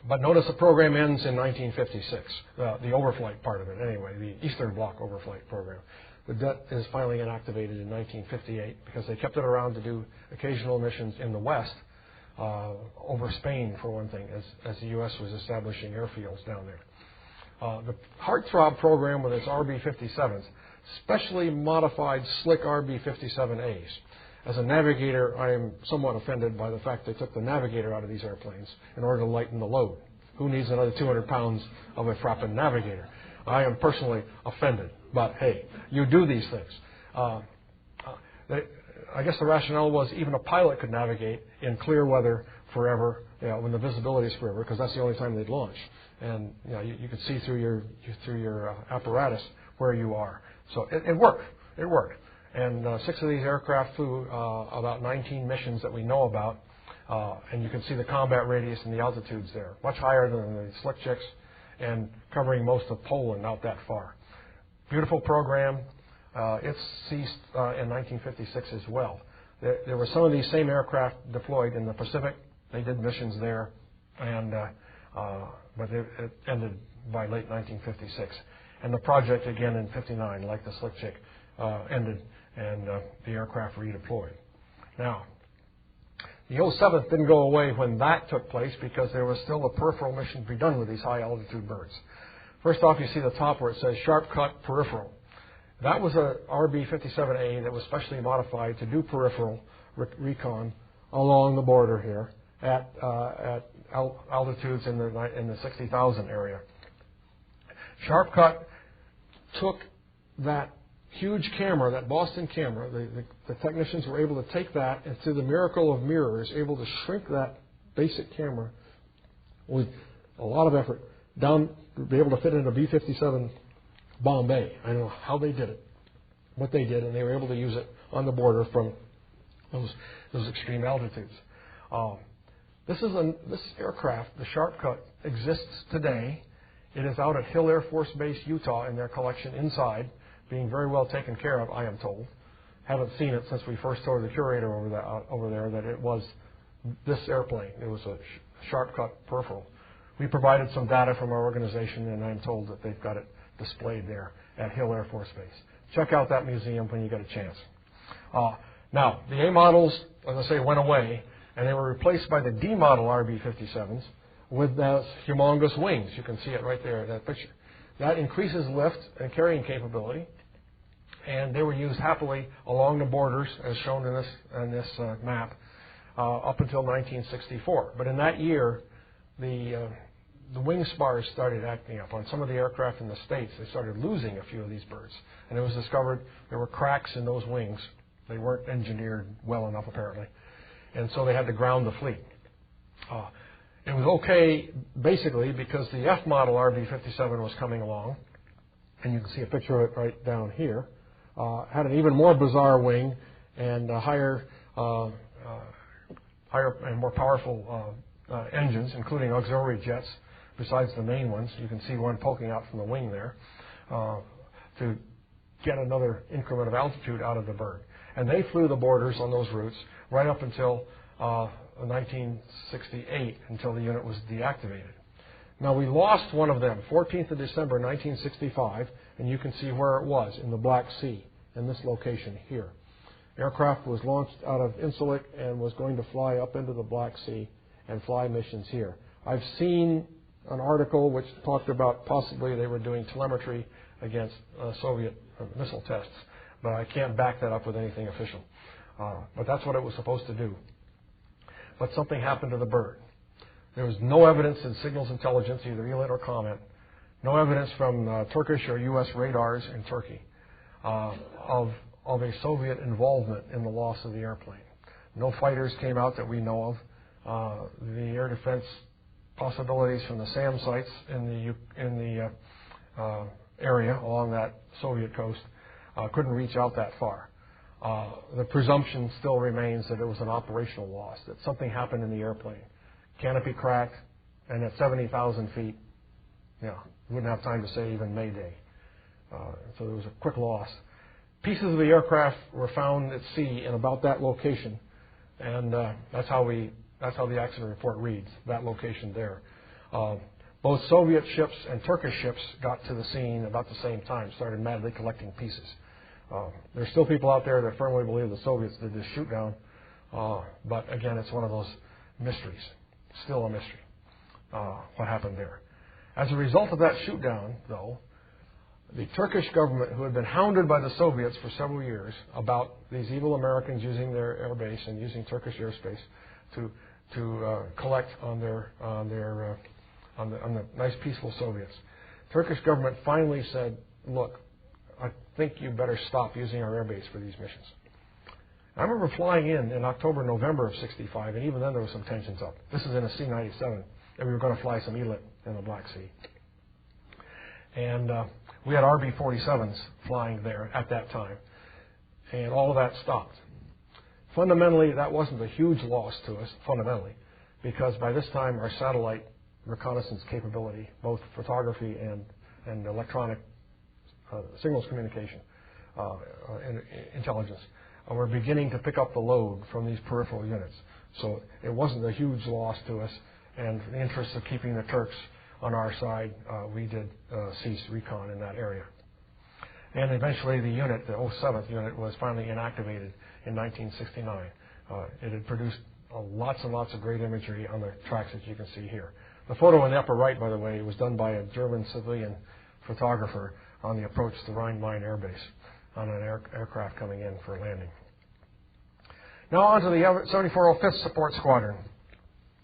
But notice the program ends in 1956, the overflight part of it anyway, the Eastern Bloc overflight program. The DET is finally inactivated in 1958 because they kept it around to do occasional missions in the West, over Spain for one thing, as the U.S. was establishing airfields down there. The Heartthrob program with its RB-57s, specially modified slick RB-57As. As a navigator, I am somewhat offended by the fact they took the navigator out of these airplanes in order to lighten the load. Who needs another 200 pounds of a frappin' navigator? I am personally offended, but hey, you do these things. I guess the rationale was even a pilot could navigate in clear weather forever, you know, when the visibility is forever, because that's the only time they'd launch. And you know, you could see through your apparatus where you are. So it worked. It worked. And 6 of these aircraft flew about 19 missions that we know about. And you can see the combat radius and the altitudes there, much higher than the Slick Chicks, and covering most of Poland out that far. Beautiful program. It ceased in 1956 as well. There were some of these same aircraft deployed in the Pacific. They did missions there, and but it ended by late 1956. And the project again in 59, like the Slick Chick, ended, and the aircraft redeployed. Now, the 07th didn't go away when that took place because there was still a peripheral mission to be done with these high-altitude birds. First off, you see the top where it says Sharp Cut Peripheral. That was a RB-57A that was specially modified to do peripheral recon along the border here at altitudes in the 60,000 area. Sharp Cut took that huge camera, that Boston camera. The technicians were able to take that, and through the miracle of mirrors, able to shrink that basic camera with a lot of effort down to be able to fit in a B-57 Bombay. I don't know how they did it, what they did, and they were able to use it on the border from those extreme altitudes. This aircraft, the Sharp Cut, exists today. It is out at Hill Air Force Base, Utah, in their collection inside, being very well taken care of, I am told. Haven't seen it since we first told the curator over there that it was this airplane. It was a Sharp Cut peripheral. We provided some data from our organization, and I'm told that they've got it displayed there at Hill Air Force Base. Check out that museum when you get a chance. Now, the A models, as I say, went away, and they were replaced by the D model RB-57s with those humongous wings. You can see it right there in that picture. That increases lift and carrying capability, and they were used happily along the borders, as shown in this map, up until 1964. But in that year, the wing spars started acting up. On some of the aircraft in the States, they started losing a few of these birds, and it was discovered there were cracks in those wings. They weren't engineered well enough, apparently, and so they had to ground the fleet. It was okay, basically, because the F model RB-57 was coming along, and you can see a picture of it right down here. Had an even more bizarre wing and higher and more powerful engines, including auxiliary jets, besides the main ones. You can see one poking out from the wing there to get another increment of altitude out of the bird. And they flew the borders on those routes right up until 1968, until the unit was deactivated. Now, we lost one of them, 14th of December, 1965, and you can see where it was, in the Black Sea, in this location here. Aircraft was launched out of Incirlik and was going to fly up into the Black Sea and fly missions here. I've seen an article which talked about possibly they were doing telemetry against Soviet missile tests, but I can't back that up with anything official. But that's what it was supposed to do. But something happened to the bird. There was no evidence in signals intelligence, either ELINT or COMET, no evidence from Turkish or U.S. radars in Turkey of a Soviet involvement in the loss of the airplane. No fighters came out that we know of. The air defense possibilities from the SAM sites in the area along that Soviet coast couldn't reach out that far. The presumption still remains that it was an operational loss, that something happened in the airplane. Canopy cracked, and at 70,000 feet, wouldn't have time to say even Mayday. So there was a quick loss. Pieces of the aircraft were found at sea in about that location, and that's how the accident report reads, that location there. Both Soviet ships and Turkish ships got to the scene about the same time, started madly collecting pieces. There's still people out there that firmly believe the Soviets did this shoot down, but again, it's one of those mysteries, still a mystery, what happened there. As a result of that shoot down, though, the Turkish government, who had been hounded by the Soviets for several years about these evil Americans using their air base and using Turkish airspace to collect on the nice peaceful Soviets, Turkish government finally said, "Look, I think you better stop using our air base for these missions." I remember flying in October, November of '65, and even then there was some tensions up. This is in a C-97, and we were going to fly some ELINT in the Black Sea. And we had RB-47s flying there at that time, and all of that stopped. Fundamentally, that wasn't a huge loss to us, fundamentally, because by this time our satellite reconnaissance capability, both photography and electronic signals communication and intelligence, were beginning to pick up the load from these peripheral units. So it wasn't a huge loss to us, and in the interest of keeping the Turks on our side, we did cease recon in that area. And eventually the unit, the 07th unit, was finally inactivated in 1969. It had produced lots and lots of great imagery on the tracks that you can see here. The photo in the upper right, by the way, was done by a German civilian photographer on the approach to Rhein-Main Air Base on an aircraft coming in for landing. Now on to the 7405th Support Squadron,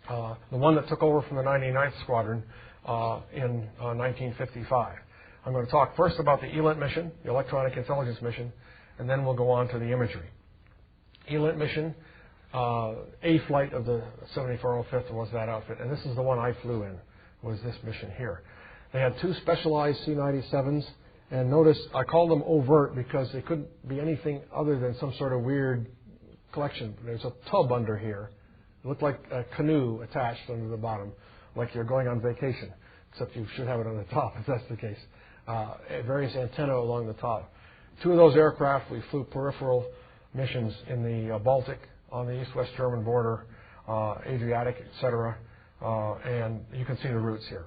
the one that took over from the 99th Squadron in 1955. I'm going to talk first about the ELINT mission, the electronic intelligence mission, and then we'll go on to the imagery. ELINT mission, A flight of the 7405th was that outfit, and this is the one I flew in, was this mission here. They had two specialized C-97s And notice I called them overt because they couldn't be anything other than some sort of weird collection. There's a tub under here. It looked like a canoe attached under the bottom, like you're going on vacation, except you should have it on the top if that's the case. Various antennae along the top. 2 of those aircraft, we flew peripheral missions in the Baltic, on the east-west German border, Adriatic, etc. And you can see the routes here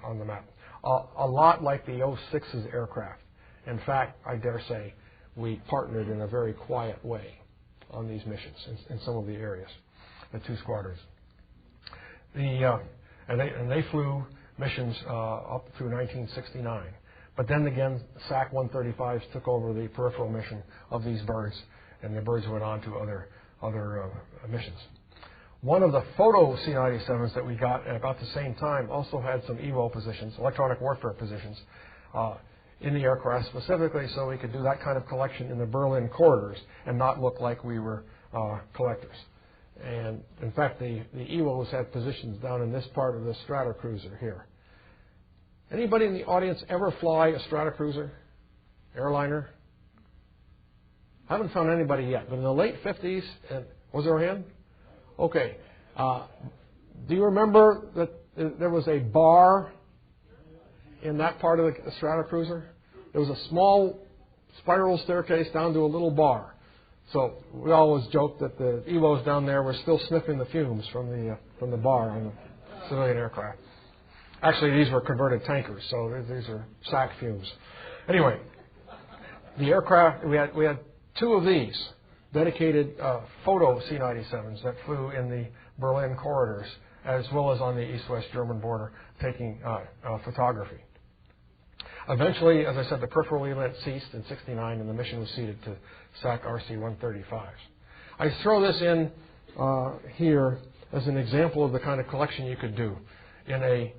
on the map. A lot like the 06's aircraft. In fact, I dare say, we partnered in a very quiet way on these missions in some of the areas, the 2 squadrons. And they flew missions up through 1969. But then again, SAC 135s took over the peripheral mission of these birds, and the birds went on to other missions. One of the photo C-97s that we got at about the same time also had some EVO positions, electronic warfare positions, in the aircraft specifically so we could do that kind of collection in the Berlin corridors and not look like we were collectors. And in fact, the EVOs had positions down in this part of the Stratocruiser here. Anybody in the audience ever fly a Stratocruiser, airliner? I haven't found anybody yet, but in the late 50s, was there a hand? Okay. Do you remember that there was a bar in that part of the Stratocruiser? There was a small spiral staircase down to a little bar. So we always joked that the EVOs down there were still sniffing the fumes from the bar in the civilian aircraft. Actually, these were converted tankers, so these are SAC fumes. Anyway, the aircraft, we had 2 of these dedicated photo C-97s that flew in the Berlin corridors, as well as on the east-west German border, taking photography. Eventually, as I said, the peripheral event ceased in '69, and the mission was ceded to SAC RC-135s. I throw this in here as an example of the kind of collection you could do in a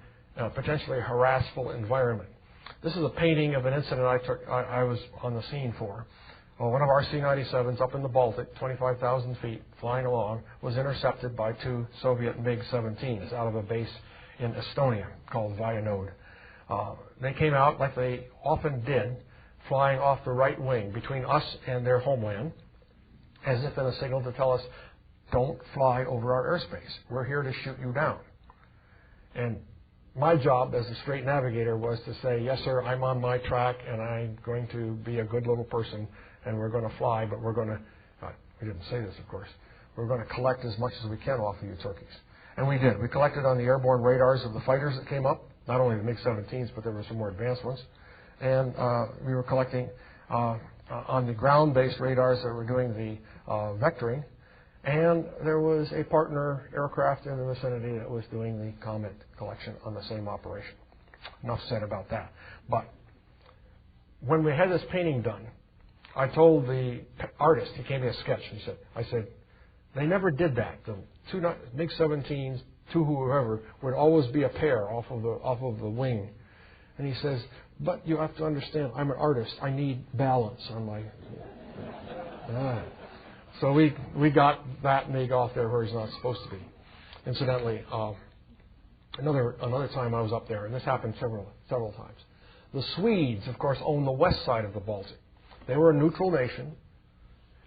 potentially harassful environment. This is a painting of an incident I was on the scene for. One of our C-97s up in the Baltic, 25,000 feet, flying along, was intercepted by 2 Soviet MiG-17s out of a base in Estonia called Vayanod. They came out, like they often did, flying off the right wing between us and their homeland, as if in a signal to tell us, don't fly over our airspace. We're here to shoot you down. And my job as a straight navigator was to say, yes, sir, I'm on my track, and I'm going to be a good little person, and we're going to fly, but we're going to, we didn't say this, of course, we're going to collect as much as we can off of you turkeys. And we did. We collected on the airborne radars of the fighters that came up, not only the MiG-17s, but there were some more advanced ones. And we were collecting on the ground-based radars that were doing the vectoring. And there was a partner aircraft in the vicinity that was doing the Comet collection on the same operation. Enough said about that. But when we had this painting done, I told the artist, he gave me a sketch, I said, they never did that. The 2 MiG-17s, 2 whoever, would always be a pair off of the wing. And he says, but you have to understand, I'm an artist. I need balance on my... So we got that MiG off there where he's not supposed to be. Incidentally, another time I was up there, and this happened several times. The Swedes, of course, own the west side of the Baltic. They were a neutral nation,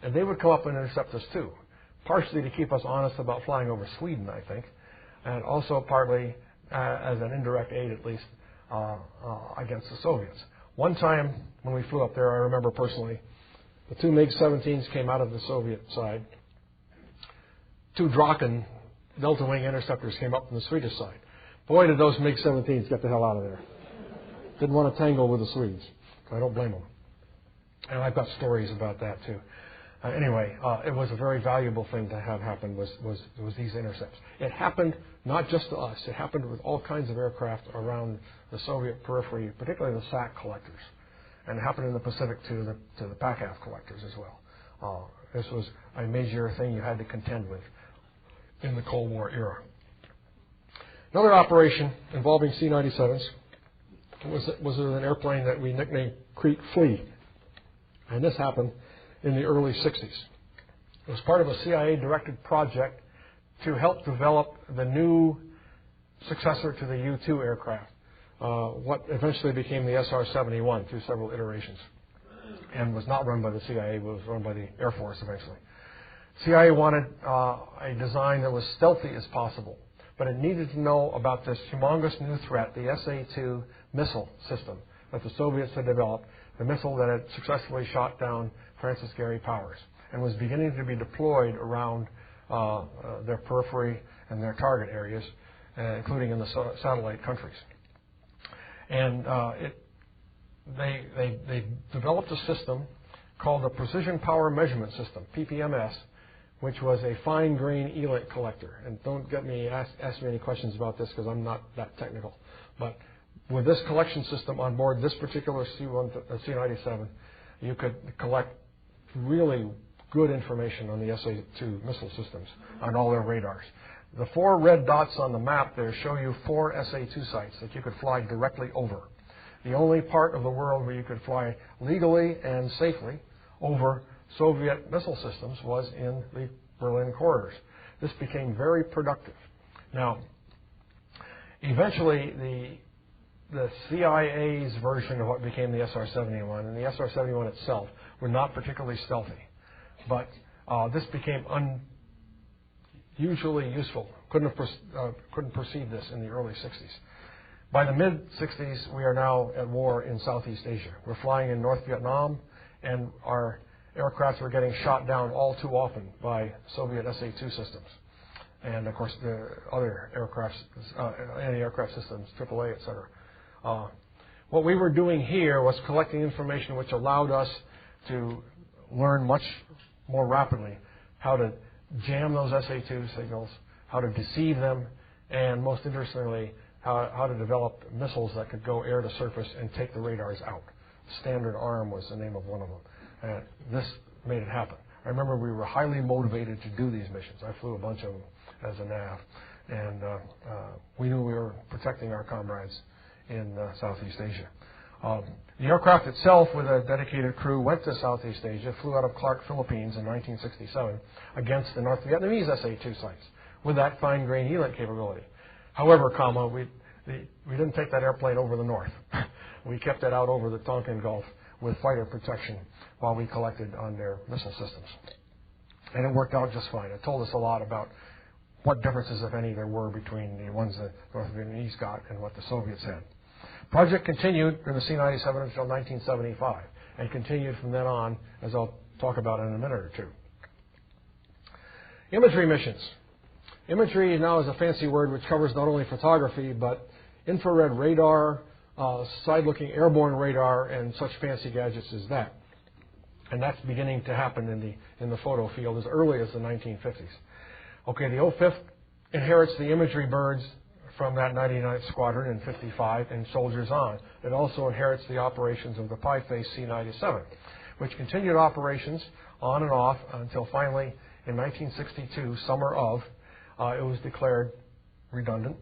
and they would come up and intercept us too, partially to keep us honest about flying over Sweden, I think, and also partly as an indirect aid, at least, against the Soviets. One time when we flew up there, I remember personally, the 2 MiG-17s came out of the Soviet side. 2 Draken Delta Wing interceptors came up from the Swedish side. Boy, did those MiG-17s get the hell out of there. Didn't want to tangle with the Swedes. I don't blame them. And I've got stories about that too. Anyway, it was a very valuable thing to have happen was these intercepts. It happened not just to us. It happened with all kinds of aircraft around the Soviet periphery, particularly the SAC collectors. And it happened in the Pacific to the PACAF collectors as well. This was a major thing you had to contend with in the Cold War era. Another operation involving C-97s was an airplane that we nicknamed Creek Flea. And this happened in the early 60s. It was part of a CIA-directed project to help develop the new successor to the U-2 aircraft, what eventually became the SR-71 through several iterations, and was not run by the CIA, but was run by the Air Force eventually. CIA wanted a design that was stealthy as possible, but it needed to know about this humongous new threat, the SA-2 missile system that the Soviets had developed, the missile that had successfully shot down Francis Gary Powers and was beginning to be deployed around their periphery and their target areas, including in the satellite countries. And they developed a system called the Precision Power Measurement System, PPMS, which was a fine-grain ELINT collector. And don't get me ask me any questions about this because I'm not that technical. But with this collection system on board this particular C-97, you could collect really good information on the SA-2 missile systems on all their radars. The 4 red dots on the map there show you 4 SA-2 sites that you could fly directly over. The only part of the world where you could fly legally and safely over Soviet missile systems was in the Berlin corridors. This became very productive. Now, eventually the CIA's version of what became the SR-71 and the SR-71 itself were not particularly stealthy, but this became unusually useful. Couldn't perceive this in the early 60s. By the mid-60s, we are now at war in Southeast Asia. We're flying in North Vietnam, and our aircraft were getting shot down all too often by Soviet SA-2 systems. And, of course, the other aircraft, anti-aircraft systems, AAA, et cetera. What we were doing here was collecting information which allowed us to learn much more rapidly how to jam those SA-2 signals, how to deceive them, and most interestingly, how to develop missiles that could go air to surface and take the radars out. Standard Arm was the name of one of them. And this made it happen. I remember we were highly motivated to do these missions. I flew a bunch of them as a nav, and we knew we were protecting our comrades in Southeast Asia. The aircraft itself, with a dedicated crew, went to Southeast Asia, flew out of Clark, Philippines in 1967 against the North Vietnamese SA-2 sites with that fine-grain ELINT capability. However, we didn't take that airplane over the north. We kept it out over the Tonkin Gulf with fighter protection while we collected on their missile systems. And it worked out just fine. It told us a lot about what differences, if any, there were between the ones that North Vietnamese got and what the Soviets had. Project continued in the C-97 until 1975 and continued from then on, as I'll talk about in a minute or two. Imagery missions. Imagery now is a fancy word which covers not only photography, but infrared radar, side-looking airborne radar, and such fancy gadgets as that. And that's beginning to happen in the photo field as early as the 1950s. Okay, the 05th inherits the imagery birds from that 99th Squadron in 55 and soldiers on. It also inherits the operations of the pie-face C-97, which continued operations on and off until finally in 1962, summer of, it was declared redundant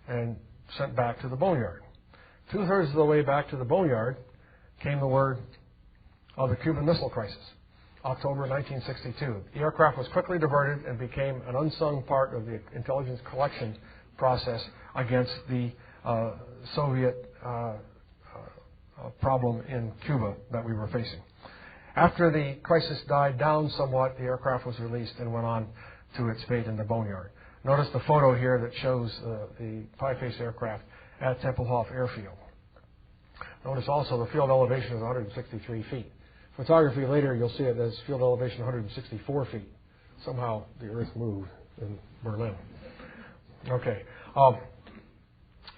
and sent back to the boneyard. 2/3 of the way back to the boneyard came the word of the Cuban Missile Crisis, October 1962. The aircraft was quickly diverted and became an unsung part of the intelligence collection process against the Soviet problem in Cuba that we were facing. After the crisis died down somewhat, the aircraft was released and went on to its fate in the boneyard. Notice the photo here that shows the pie-face aircraft at Tempelhof Airfield. Notice also the field elevation is 163 feet. Photography later, you'll see it as field elevation 164 feet. Somehow the Earth moved in Berlin. Okay.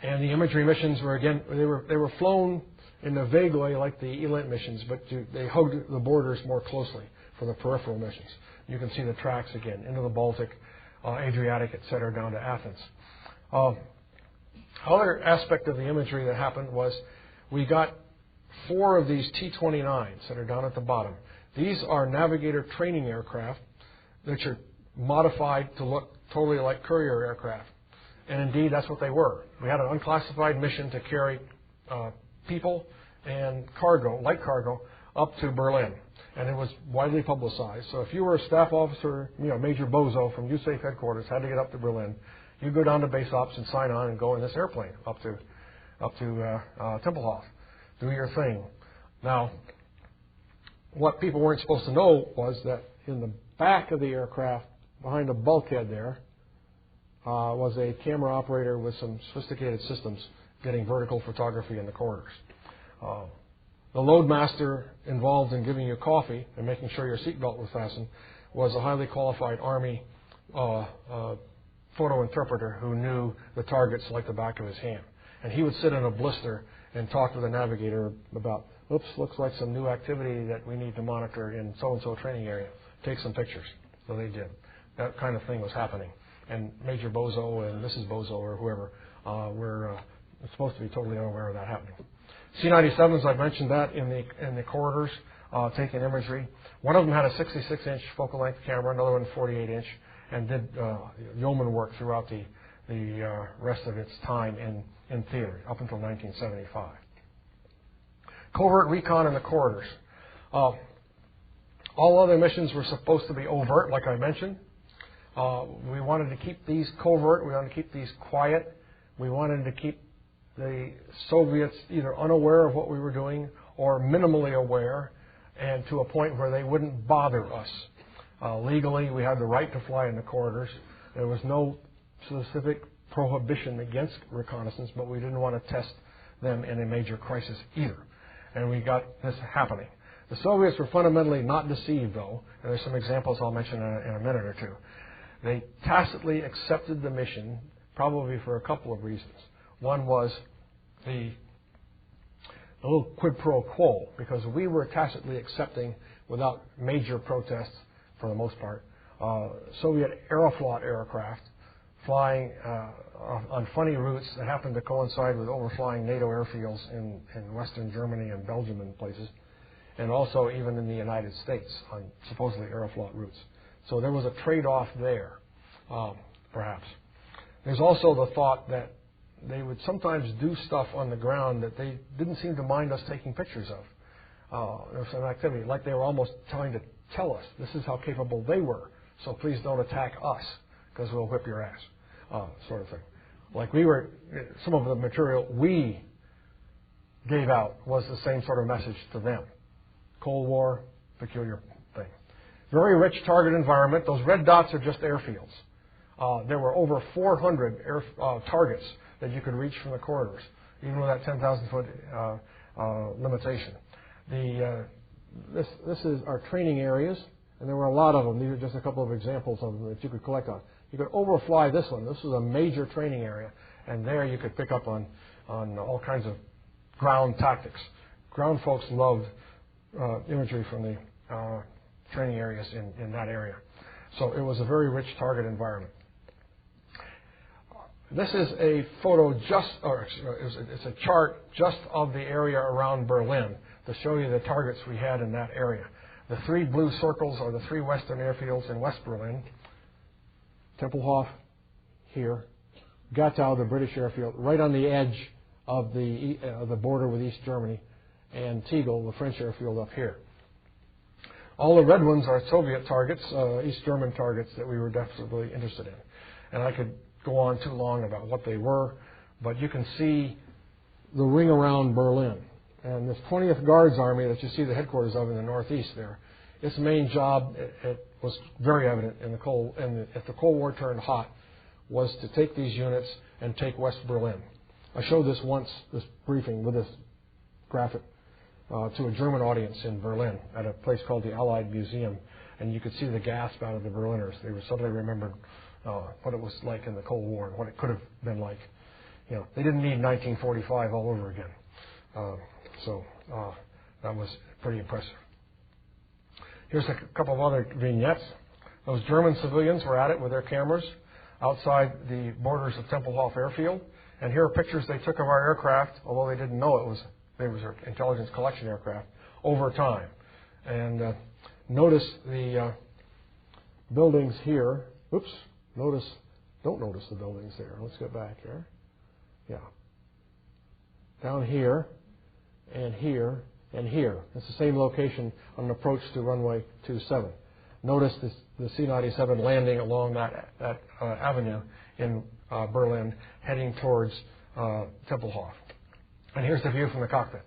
And the imagery missions were, again, they were flown in a vague way like the ELINT missions, but they hugged the borders more closely for the peripheral missions. You can see the tracks again into the Baltic, Adriatic, etc., down to Athens. Other aspect of the imagery that happened was we got 4 of these T-29s that are down at the bottom. These are navigator training aircraft that are modified to look totally like courier aircraft. And indeed, that's what they were. We had an unclassified mission to carry people and cargo, light cargo, up to Berlin. And it was widely publicized. So if you were a staff officer, Major Bozo from USAFE headquarters, had to get up to Berlin, you go down to base ops and sign on and go in this airplane up to up to Tempelhof. Do your thing. Now, what people weren't supposed to know was that in the back of the aircraft, behind the bulkhead there, was a camera operator with some sophisticated systems getting vertical photography in the corridors. The loadmaster involved in giving you coffee and making sure your seatbelt was fastened was a highly qualified Army photo interpreter who knew the targets like the back of his hand. And he would sit in a blister and talk to the navigator about, oops, looks like some new activity that we need to monitor in so-and-so training area. Take some pictures. So they did. That kind of thing was happening. And Major Bozo and Mrs. Bozo or whoever were supposed to be totally unaware of that happening. C-97s, I've mentioned that in the corridors, taking imagery. One of them had a 66-inch focal length camera, another one 48-inch, and did yeoman work throughout the rest of its time in theater, up until 1975. Covert recon in the corridors. All other missions were supposed to be overt, like I mentioned. We wanted to keep these covert. We wanted to keep these quiet. We wanted to keep the Soviets either unaware of what we were doing or minimally aware, and to a point where they wouldn't bother us. Legally, we had the right to fly in the corridors. There was no specific prohibition against reconnaissance, but we didn't want to test them in a major crisis either. And we got this happening. The Soviets were fundamentally not deceived, though, and there's some examples I'll mention in a minute or two. They tacitly accepted the mission, probably for a couple of reasons. One was the little quid pro quo, because we were tacitly accepting, without major protests for the most part, Soviet Aeroflot aircraft flying on funny routes that happened to coincide with overflying NATO airfields in Western Germany and Belgium and places, and also even in the United States on supposedly Aeroflot routes. So there was a trade-off there, perhaps. There's also the thought that they would sometimes do stuff on the ground that they didn't seem to mind us taking pictures of. There was some activity, like they were almost trying to tell us this is how capable they were, so please don't attack us because we'll whip your ass, sort of thing. Like some of the material we gave out was the same sort of message to them. Cold War, peculiar thing. Very rich target environment. Those red dots are just airfields. There were over 400 targets that you could reach from the corridors, even with that 10,000-foot limitation. This is our training areas, and there were a lot of them. These are just a couple of examples of them that you could collect on. You could overfly this one. This was a major training area, and there you could pick up on all kinds of ground tactics. Ground folks loved imagery from the training areas in that area. So it was a very rich target environment. This is a photo it's a chart just of the area around Berlin to show you the targets we had in that area. The three blue circles are the three western airfields in West Berlin. Tempelhof here, Gatow, the British airfield, right on the edge of the border with East Germany, and Tegel, the French airfield up here. All the red ones are Soviet targets, East German targets that we were definitely interested in. And I could go on too long about what they were, but you can see the ring around Berlin. And this 20th Guards Army that you see the headquarters of in the northeast there, its main job, it was very evident if the Cold War turned hot, was to take these units and take West Berlin. I showed this once, this briefing with this graphic, to a German audience in Berlin at a place called the Allied Museum, and you could see the gasp out of the Berliners. They were suddenly remembered what it was like in the Cold War and what it could have been like. They didn't need 1945 all over again. So that was pretty impressive. Here's a couple of other vignettes. Those German civilians were at it with their cameras outside the borders of Tempelhof Airfield. And here are pictures they took of our aircraft, although they didn't know they was an intelligence collection aircraft, over time. And notice the buildings here. Oops. Don't notice the buildings there. Let's get back here. Yeah. Down here, and here, and here. It's the same location on an approach to runway 27. Notice the C-97 landing along that avenue in Berlin, heading towards Tempelhof. And here's the view from the cockpit.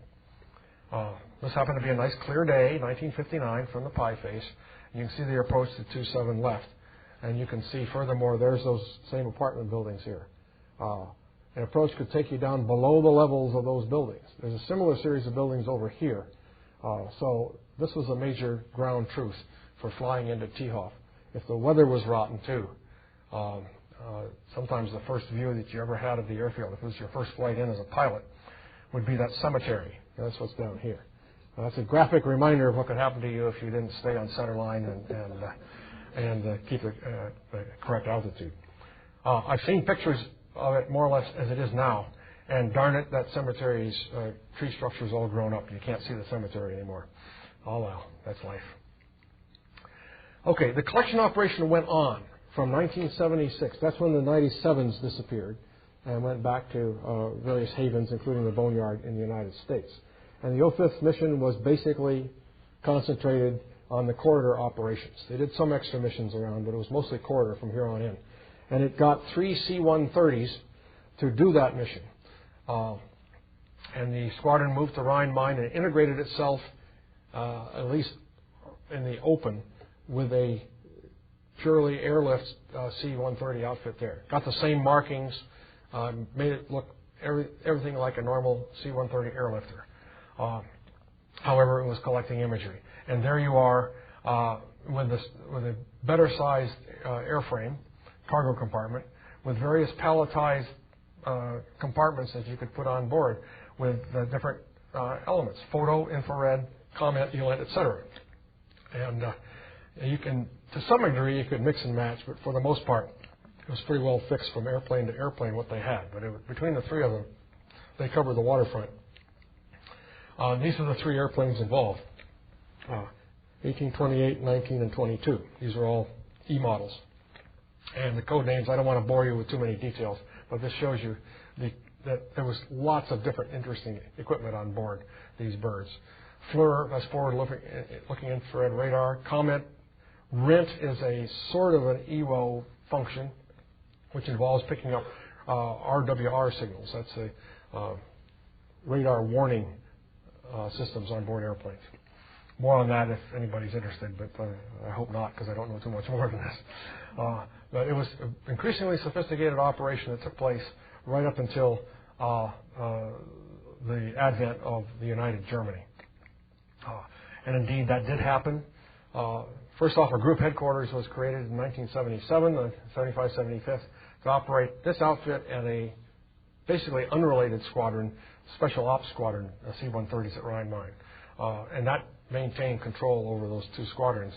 This happened to be a nice clear day, 1959, from the pie face. You can see the approach to 27 left. And you can see, furthermore, there's those same apartment buildings here. An approach could take you down below the levels of those buildings. There's a similar series of buildings over here. So this was a major ground truth for flying into Tehoff. If the weather was rotten, too, sometimes the first view that you ever had of the airfield, if it was your first flight in as a pilot, would be that cemetery. That's what's down here. That's a graphic reminder of what could happen to you if you didn't stay on center line and keep the correct altitude. I've seen pictures of it more or less as it is now, and darn it, that cemetery's tree structure is all grown up. You can't see the cemetery anymore. Oh well, that's life. Okay, the collection operation went on from 1976. That's when the 97s disappeared and went back to various havens, including the Boneyard in the United States. And the 05th mission was basically concentrated on the corridor operations. They did some extra missions around, but it was mostly corridor from here on in. And it got 3 C-130s to do that mission. And the squadron moved to Rhine-Main and integrated itself, at least in the open, with a purely airlift C-130 outfit there. Got the same markings, made it look everything like a normal C-130 airlifter. However, it was collecting imagery. And there you are with a better-sized airframe, cargo compartment, with various palletized compartments that you could put on board with different elements, photo, infrared, comment, ULENT, etc. And you can, to some degree, you could mix and match, but for the most part, it was pretty well fixed from airplane to airplane what they had. But between the three of them, they covered the waterfront. These are the three airplanes involved, 18, 28, 19, and 22. These are all E models. And the code names, I don't want to bore you with too many details, but this shows you that there was lots of different interesting equipment on board these birds. FLIR, that's forward-looking infrared radar. Comment, RINT is a sort of an EWO function, which involves picking up RWR signals. That's a radar warning systems on board airplanes. More on that if anybody's interested, but I hope not, because I don't know too much more than this. But it was an increasingly sophisticated operation that took place right up until the advent of the United Germany. And indeed, that did happen. First off, a group headquarters was created in 1977, the 75 75th, to operate this outfit and a basically unrelated squadron, Special Ops Squadron, C-130s at Rhine-Main. And that maintained control over those two squadrons.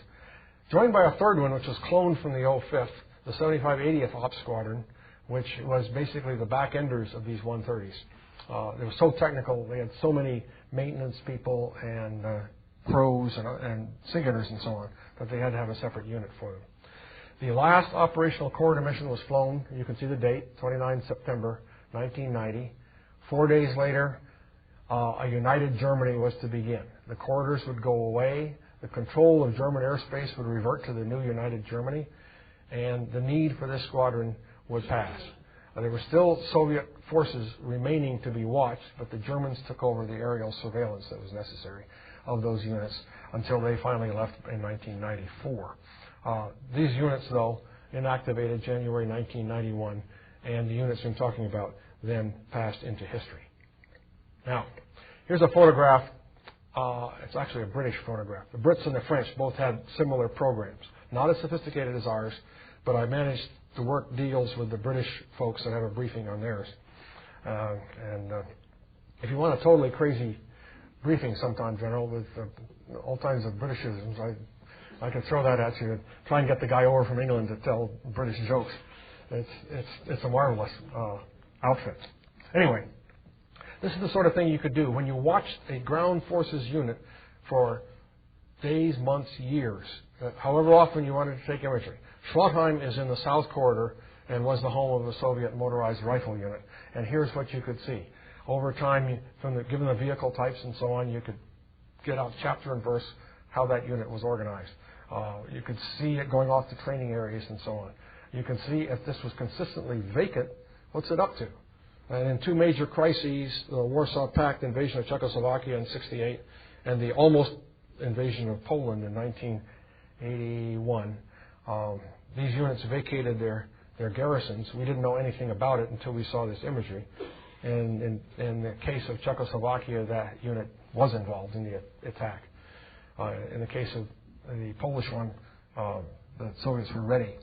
Joined by a third one, which was cloned from the 05th, the 75 80th Ops Squadron, which was basically the back-enders of these 130s. They were so technical, they had so many maintenance people and crews and SIGINTers and so on, that they had to have a separate unit for them. The last operational corridor mission was flown, you can see the date, 29 September 1990. 4 days later, a united Germany was to begin. The corridors would go away, the control of German airspace would revert to the new united Germany, and the need for this squadron would pass. There were still Soviet forces remaining to be watched, but the Germans took over the aerial surveillance that was necessary of those units until they finally left in 1994. These units, though, inactivated January 1991, and the units I'm talking about then passed into history. Now, here's a photograph. It's actually a British photograph. The Brits and the French both had similar programs. Not as sophisticated as ours, but I managed to work deals with the British folks that have a briefing on theirs. If you want a totally crazy briefing sometime, General, with all kinds of Britishisms, I can throw that at you and try and get the guy over from England to tell British jokes. It's a marvelous outfit. Anyway, this is the sort of thing you could do when you watch a ground forces unit for days, months, years, however often you wanted to take imagery. Schlotheim is in the South Corridor and was the home of the Soviet motorized rifle unit. And here's what you could see. Over time, given the vehicle types and so on, you could get out chapter and verse how that unit was organized. You could see it going off to training areas and so on. You can see if this was consistently vacant, what's it up to? And in two major crises, the Warsaw Pact invasion of Czechoslovakia in '68 and the almost invasion of Poland in 1981, these units vacated their garrisons. We didn't know anything about it until we saw this imagery. And in the case of Czechoslovakia, that unit was involved in the attack. In the case of the Polish one, the Soviets were ready,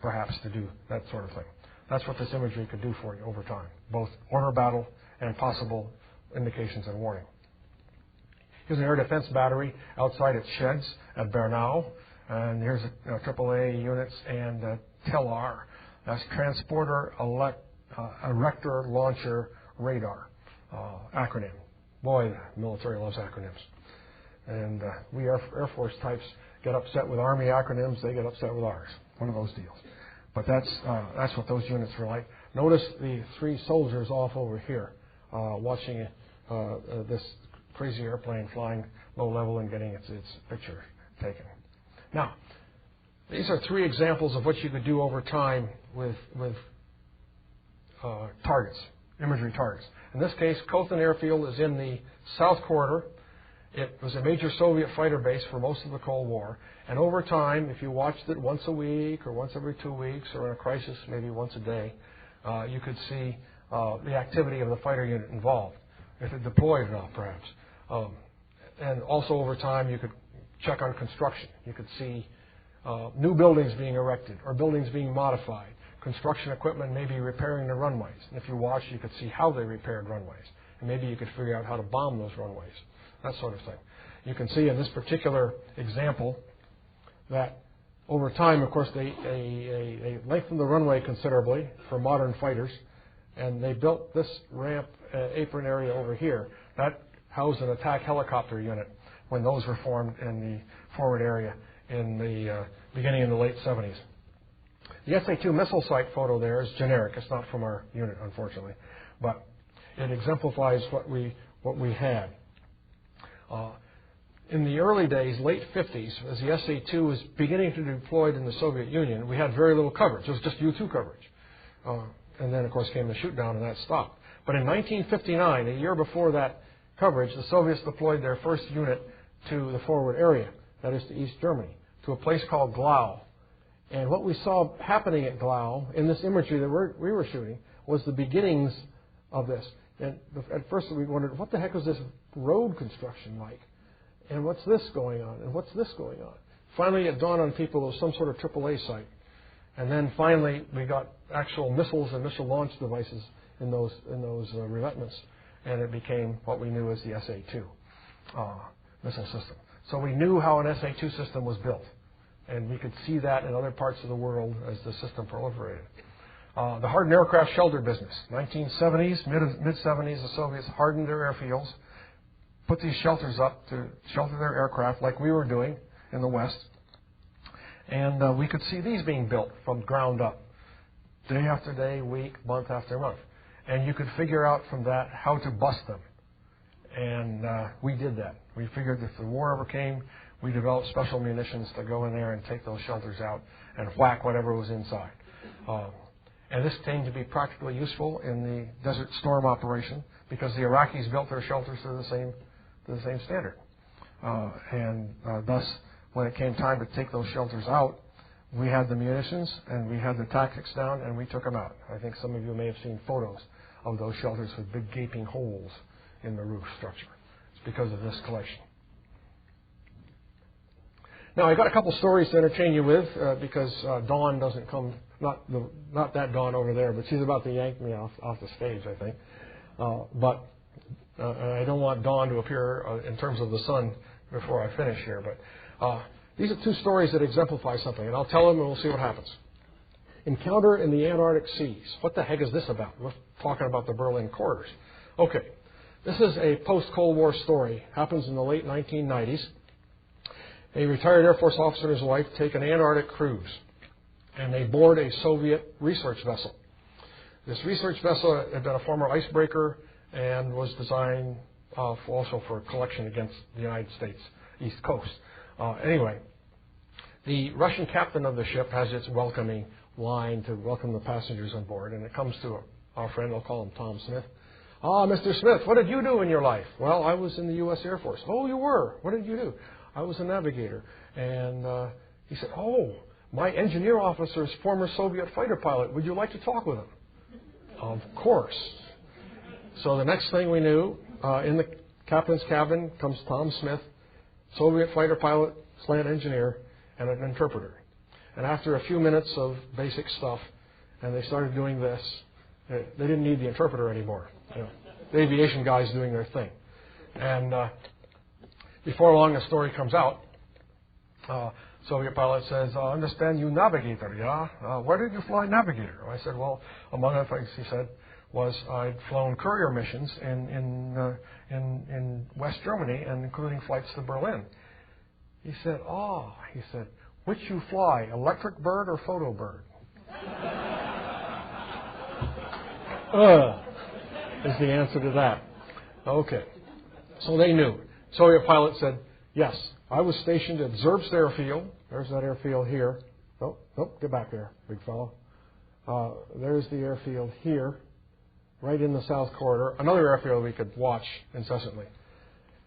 perhaps, to do that sort of thing. That's what this imagery could do for you over time, both order of battle and possible indications and warning. Here's an air defense battery outside its sheds at Bernau, and here's AAA units and TELAR. That's Transporter Erector Launcher Radar acronym. Boy, the military loves acronyms. And we Air Force types get upset with Army acronyms. They get upset with ours. One of those deals. But that's what those units were like. Notice the three soldiers off over here watching this crazy airplane flying low level and getting its picture taken. Now, these are three examples of what you could do over time with targets, imagery targets. In this case, Kothin Airfield is in the south corridor. It was a major Soviet fighter base for most of the Cold War. And over time, if you watched it once a week or once every 2 weeks or in a crisis maybe once a day, you could see the activity of the fighter unit involved, if it deployed or not, perhaps. And also over time, you could check on construction. You could see new buildings being erected or buildings being modified. Construction equipment maybe repairing the runways. And if you watched, you could see how they repaired runways. And maybe you could figure out how to bomb those runways, that sort of thing. You can see in this particular example that over time, of course, they lengthened the runway considerably for modern fighters, and they built this ramp apron area over here. That housed an attack helicopter unit when those were formed in the forward area in the beginning of the late 70s. The SA-2 missile site photo there is generic. It's not from our unit, unfortunately, but it exemplifies what we had. In the early days, late 50s, as the SA-2 was beginning to be deployed in the Soviet Union, we had very little coverage. It was just U-2 coverage. And then, of course, came the shoot down, and that stopped. But in 1959, a year before that coverage, the Soviets deployed their first unit to the forward area, that is to East Germany, to a place called Glau. And what we saw happening at Glau in this imagery that we were shooting was the beginnings of this. And at first we wondered, what the heck was this road construction like? And what's this going on? And what's this going on? Finally, it dawned on people it was some sort of AAA site. And then finally, we got actual missiles and missile launch devices in those revetments. And it became what we knew as the SA-2 missile system. So we knew how an SA-2 system was built. And we could see that in other parts of the world as the system proliferated. The hardened aircraft shelter business. 1970s, mid-70s, the Soviets hardened their airfields, put these shelters up to shelter their aircraft like we were doing in the West. And we could see these being built from ground up, day after day, week, month after month. And you could figure out from that how to bust them. And we did that. We figured if the war ever came, we developed special munitions to go in there and take those shelters out and whack whatever was inside. And this came to be practically useful in the Desert Storm operation because the Iraqis built their shelters to the same standard. Thus, when it came time to take those shelters out, we had the munitions and we had the tactics down and we took them out. I think some of you may have seen photos of those shelters with big gaping holes in the roof structure. It's because of this collection. Now, I got a couple stories to entertain you with because Dawn doesn't come, not that Dawn over there, but she's about to yank me off the stage, I think. But I don't want Dawn to appear in terms of the sun before I finish here. But these are two stories that exemplify something, and I'll tell them and we'll see what happens. Encounter in the Antarctic seas. What the heck is this about? We're talking about the Berlin corridors. Okay, this is a post-Cold War story. Happens in the late 1990s. A retired Air Force officer and his wife take an Antarctic cruise, and they board a Soviet research vessel. This research vessel had been a former icebreaker and was designed also for collection against the United States East Coast. Anyway, the Russian captain of the ship has its welcoming line to welcome the passengers on board, and it comes to our friend, I'll call him Tom Smith. Ah, Mr. Smith, what did you do in your life? Well, I was in the U.S. Air Force. Oh, you were? What did you do? I was a navigator. And he said, oh, my engineer officer is former Soviet fighter pilot. Would you like to talk with him? Of course. So the next thing we knew, in the captain's cabin comes Tom Smith, Soviet fighter pilot, slant engineer, and an interpreter. And after a few minutes of basic stuff, and they started doing this, they didn't need the interpreter anymore. You know, the aviation guys doing their thing. And before long, a story comes out. Soviet pilot says, I understand you navigator, yeah? Where did you fly navigator? I said, well, among other things, he said, was I'd flown courier missions in West Germany, and including flights to Berlin. He said, which you fly, electric bird or photo bird? Is the answer to that. Okay. So they knew. Soviet pilot said, yes, I was stationed at Zerbst Airfield. There's that airfield here. Nope, get back there, big fellow. There's the airfield here, right in the South Corridor. Another airfield we could watch incessantly.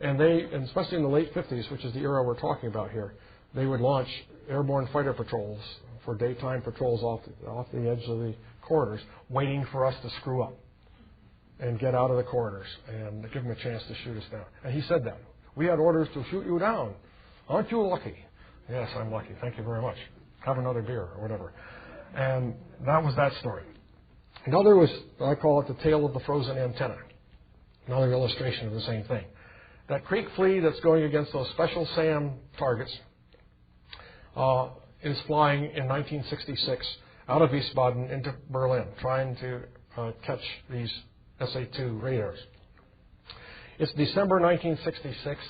And especially in the late 50s, which is the era we're talking about here, they would launch airborne fighter patrols for daytime patrols off the edge of the corridors, waiting for us to screw up and get out of the corridors and give them a chance to shoot us down. And he said that. We had orders to shoot you down. Aren't you lucky? Yes, I'm lucky. Thank you very much. Have another beer or whatever. And that was that story. Another was, I call it the tale of the frozen antenna. Another illustration of the same thing. That Creek flea that's going against those special SAM targets is flying in 1966 out of Wiesbaden into Berlin, trying to catch these SA-2 radars. It's December 1966.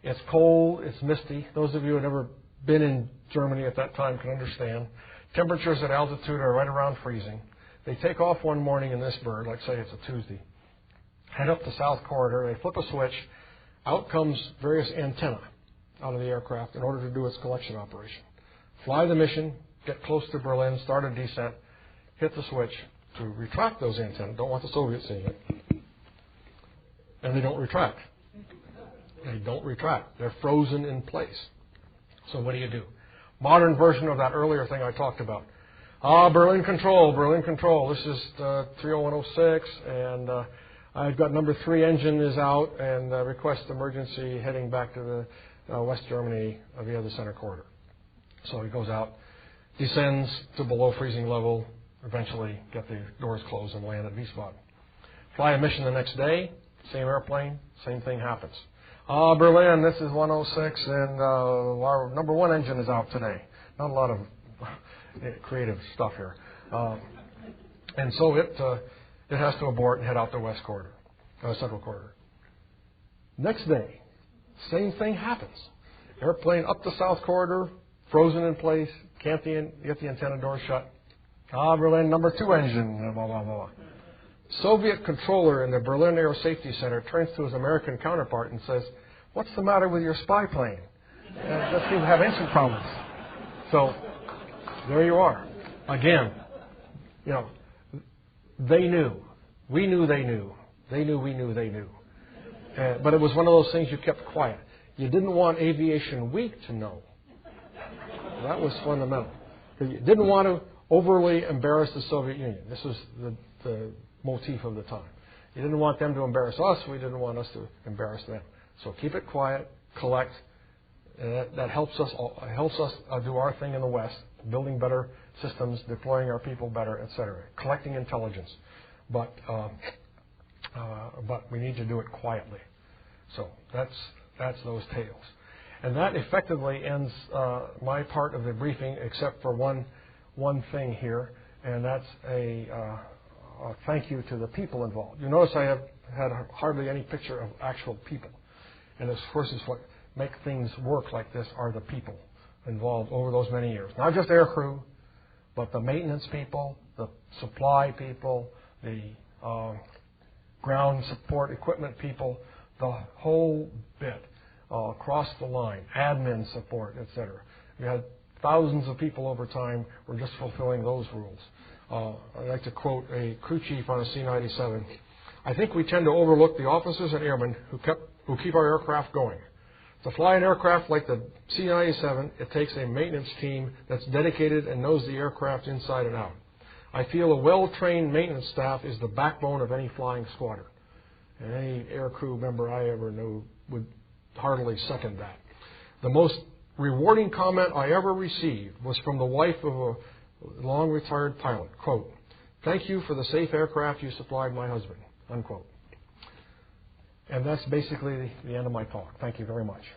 It's cold. It's misty. Those of you who have never been in Germany at that time can understand. Temperatures at altitude are right around freezing. They take off one morning in this bird, like say it's a Tuesday, head up the South Corridor. They flip a switch. Out comes various antennae out of the aircraft in order to do its collection operation. Fly the mission, get close to Berlin, start a descent, hit the switch to retract those antennae. Don't want the Soviets seeing it. And they don't retract. They don't retract. They're frozen in place. So what do? Modern version of that earlier thing I talked about. Berlin Control. This is 30106, and I've got number 3 engine is out, and request emergency heading back to the West Germany via the center corridor. So he goes out, descends to below freezing level, eventually get the doors closed and land at Wiesbaden. Fly a mission the next day, same airplane, same thing happens. Berlin, this is 106, and our number 1 engine is out today. Not a lot of creative stuff here. And so it has to abort and head out the West Corridor, Central Corridor. Next day, same thing happens. Airplane up the South Corridor, frozen in place, can't get the antenna door shut. Berlin, number 2 engine, blah, blah, blah. Soviet controller in the Berlin Air Safety Center turns to his American counterpart and says, what's the matter with your spy plane? It doesn't seem to have engine problems. So there you are. Again, they knew. We knew they knew. They knew we knew they knew. But it was one of those things you kept quiet. You didn't want Aviation Week to know. That was fundamental. You didn't want to overly embarrass the Soviet Union. This was the motif of the time. You didn't want them to embarrass us. We didn't want us to embarrass them. So keep it quiet, collect. That helps us do our thing in the West, building better systems, deploying our people better, etc. Collecting intelligence, but we need to do it quietly. So that's those tales, and that effectively ends my part of the briefing, except for one thing here, and that's a thank you to the people involved. You notice I have had hardly any picture of actual people, and of course, is what make things work like this are the people involved over those many years. Not just air crew, but the maintenance people, the supply people, the ground support equipment people, the whole bit across the line, admin support, etc. We had thousands of people over time. We're just fulfilling those rules. I'd like to quote a crew chief on a C-97. I think we tend to overlook the officers and airmen who keep our aircraft going. To fly an aircraft like the C-97, it takes a maintenance team that's dedicated and knows the aircraft inside and out. I feel a well-trained maintenance staff is the backbone of any flying squadron. And any air crew member I ever knew would heartily second that. The most rewarding comment I ever received was from the wife of a long-retired pilot. Quote, "Thank you for the safe aircraft you supplied my husband." Unquote. And that's basically the end of my talk. Thank you very much.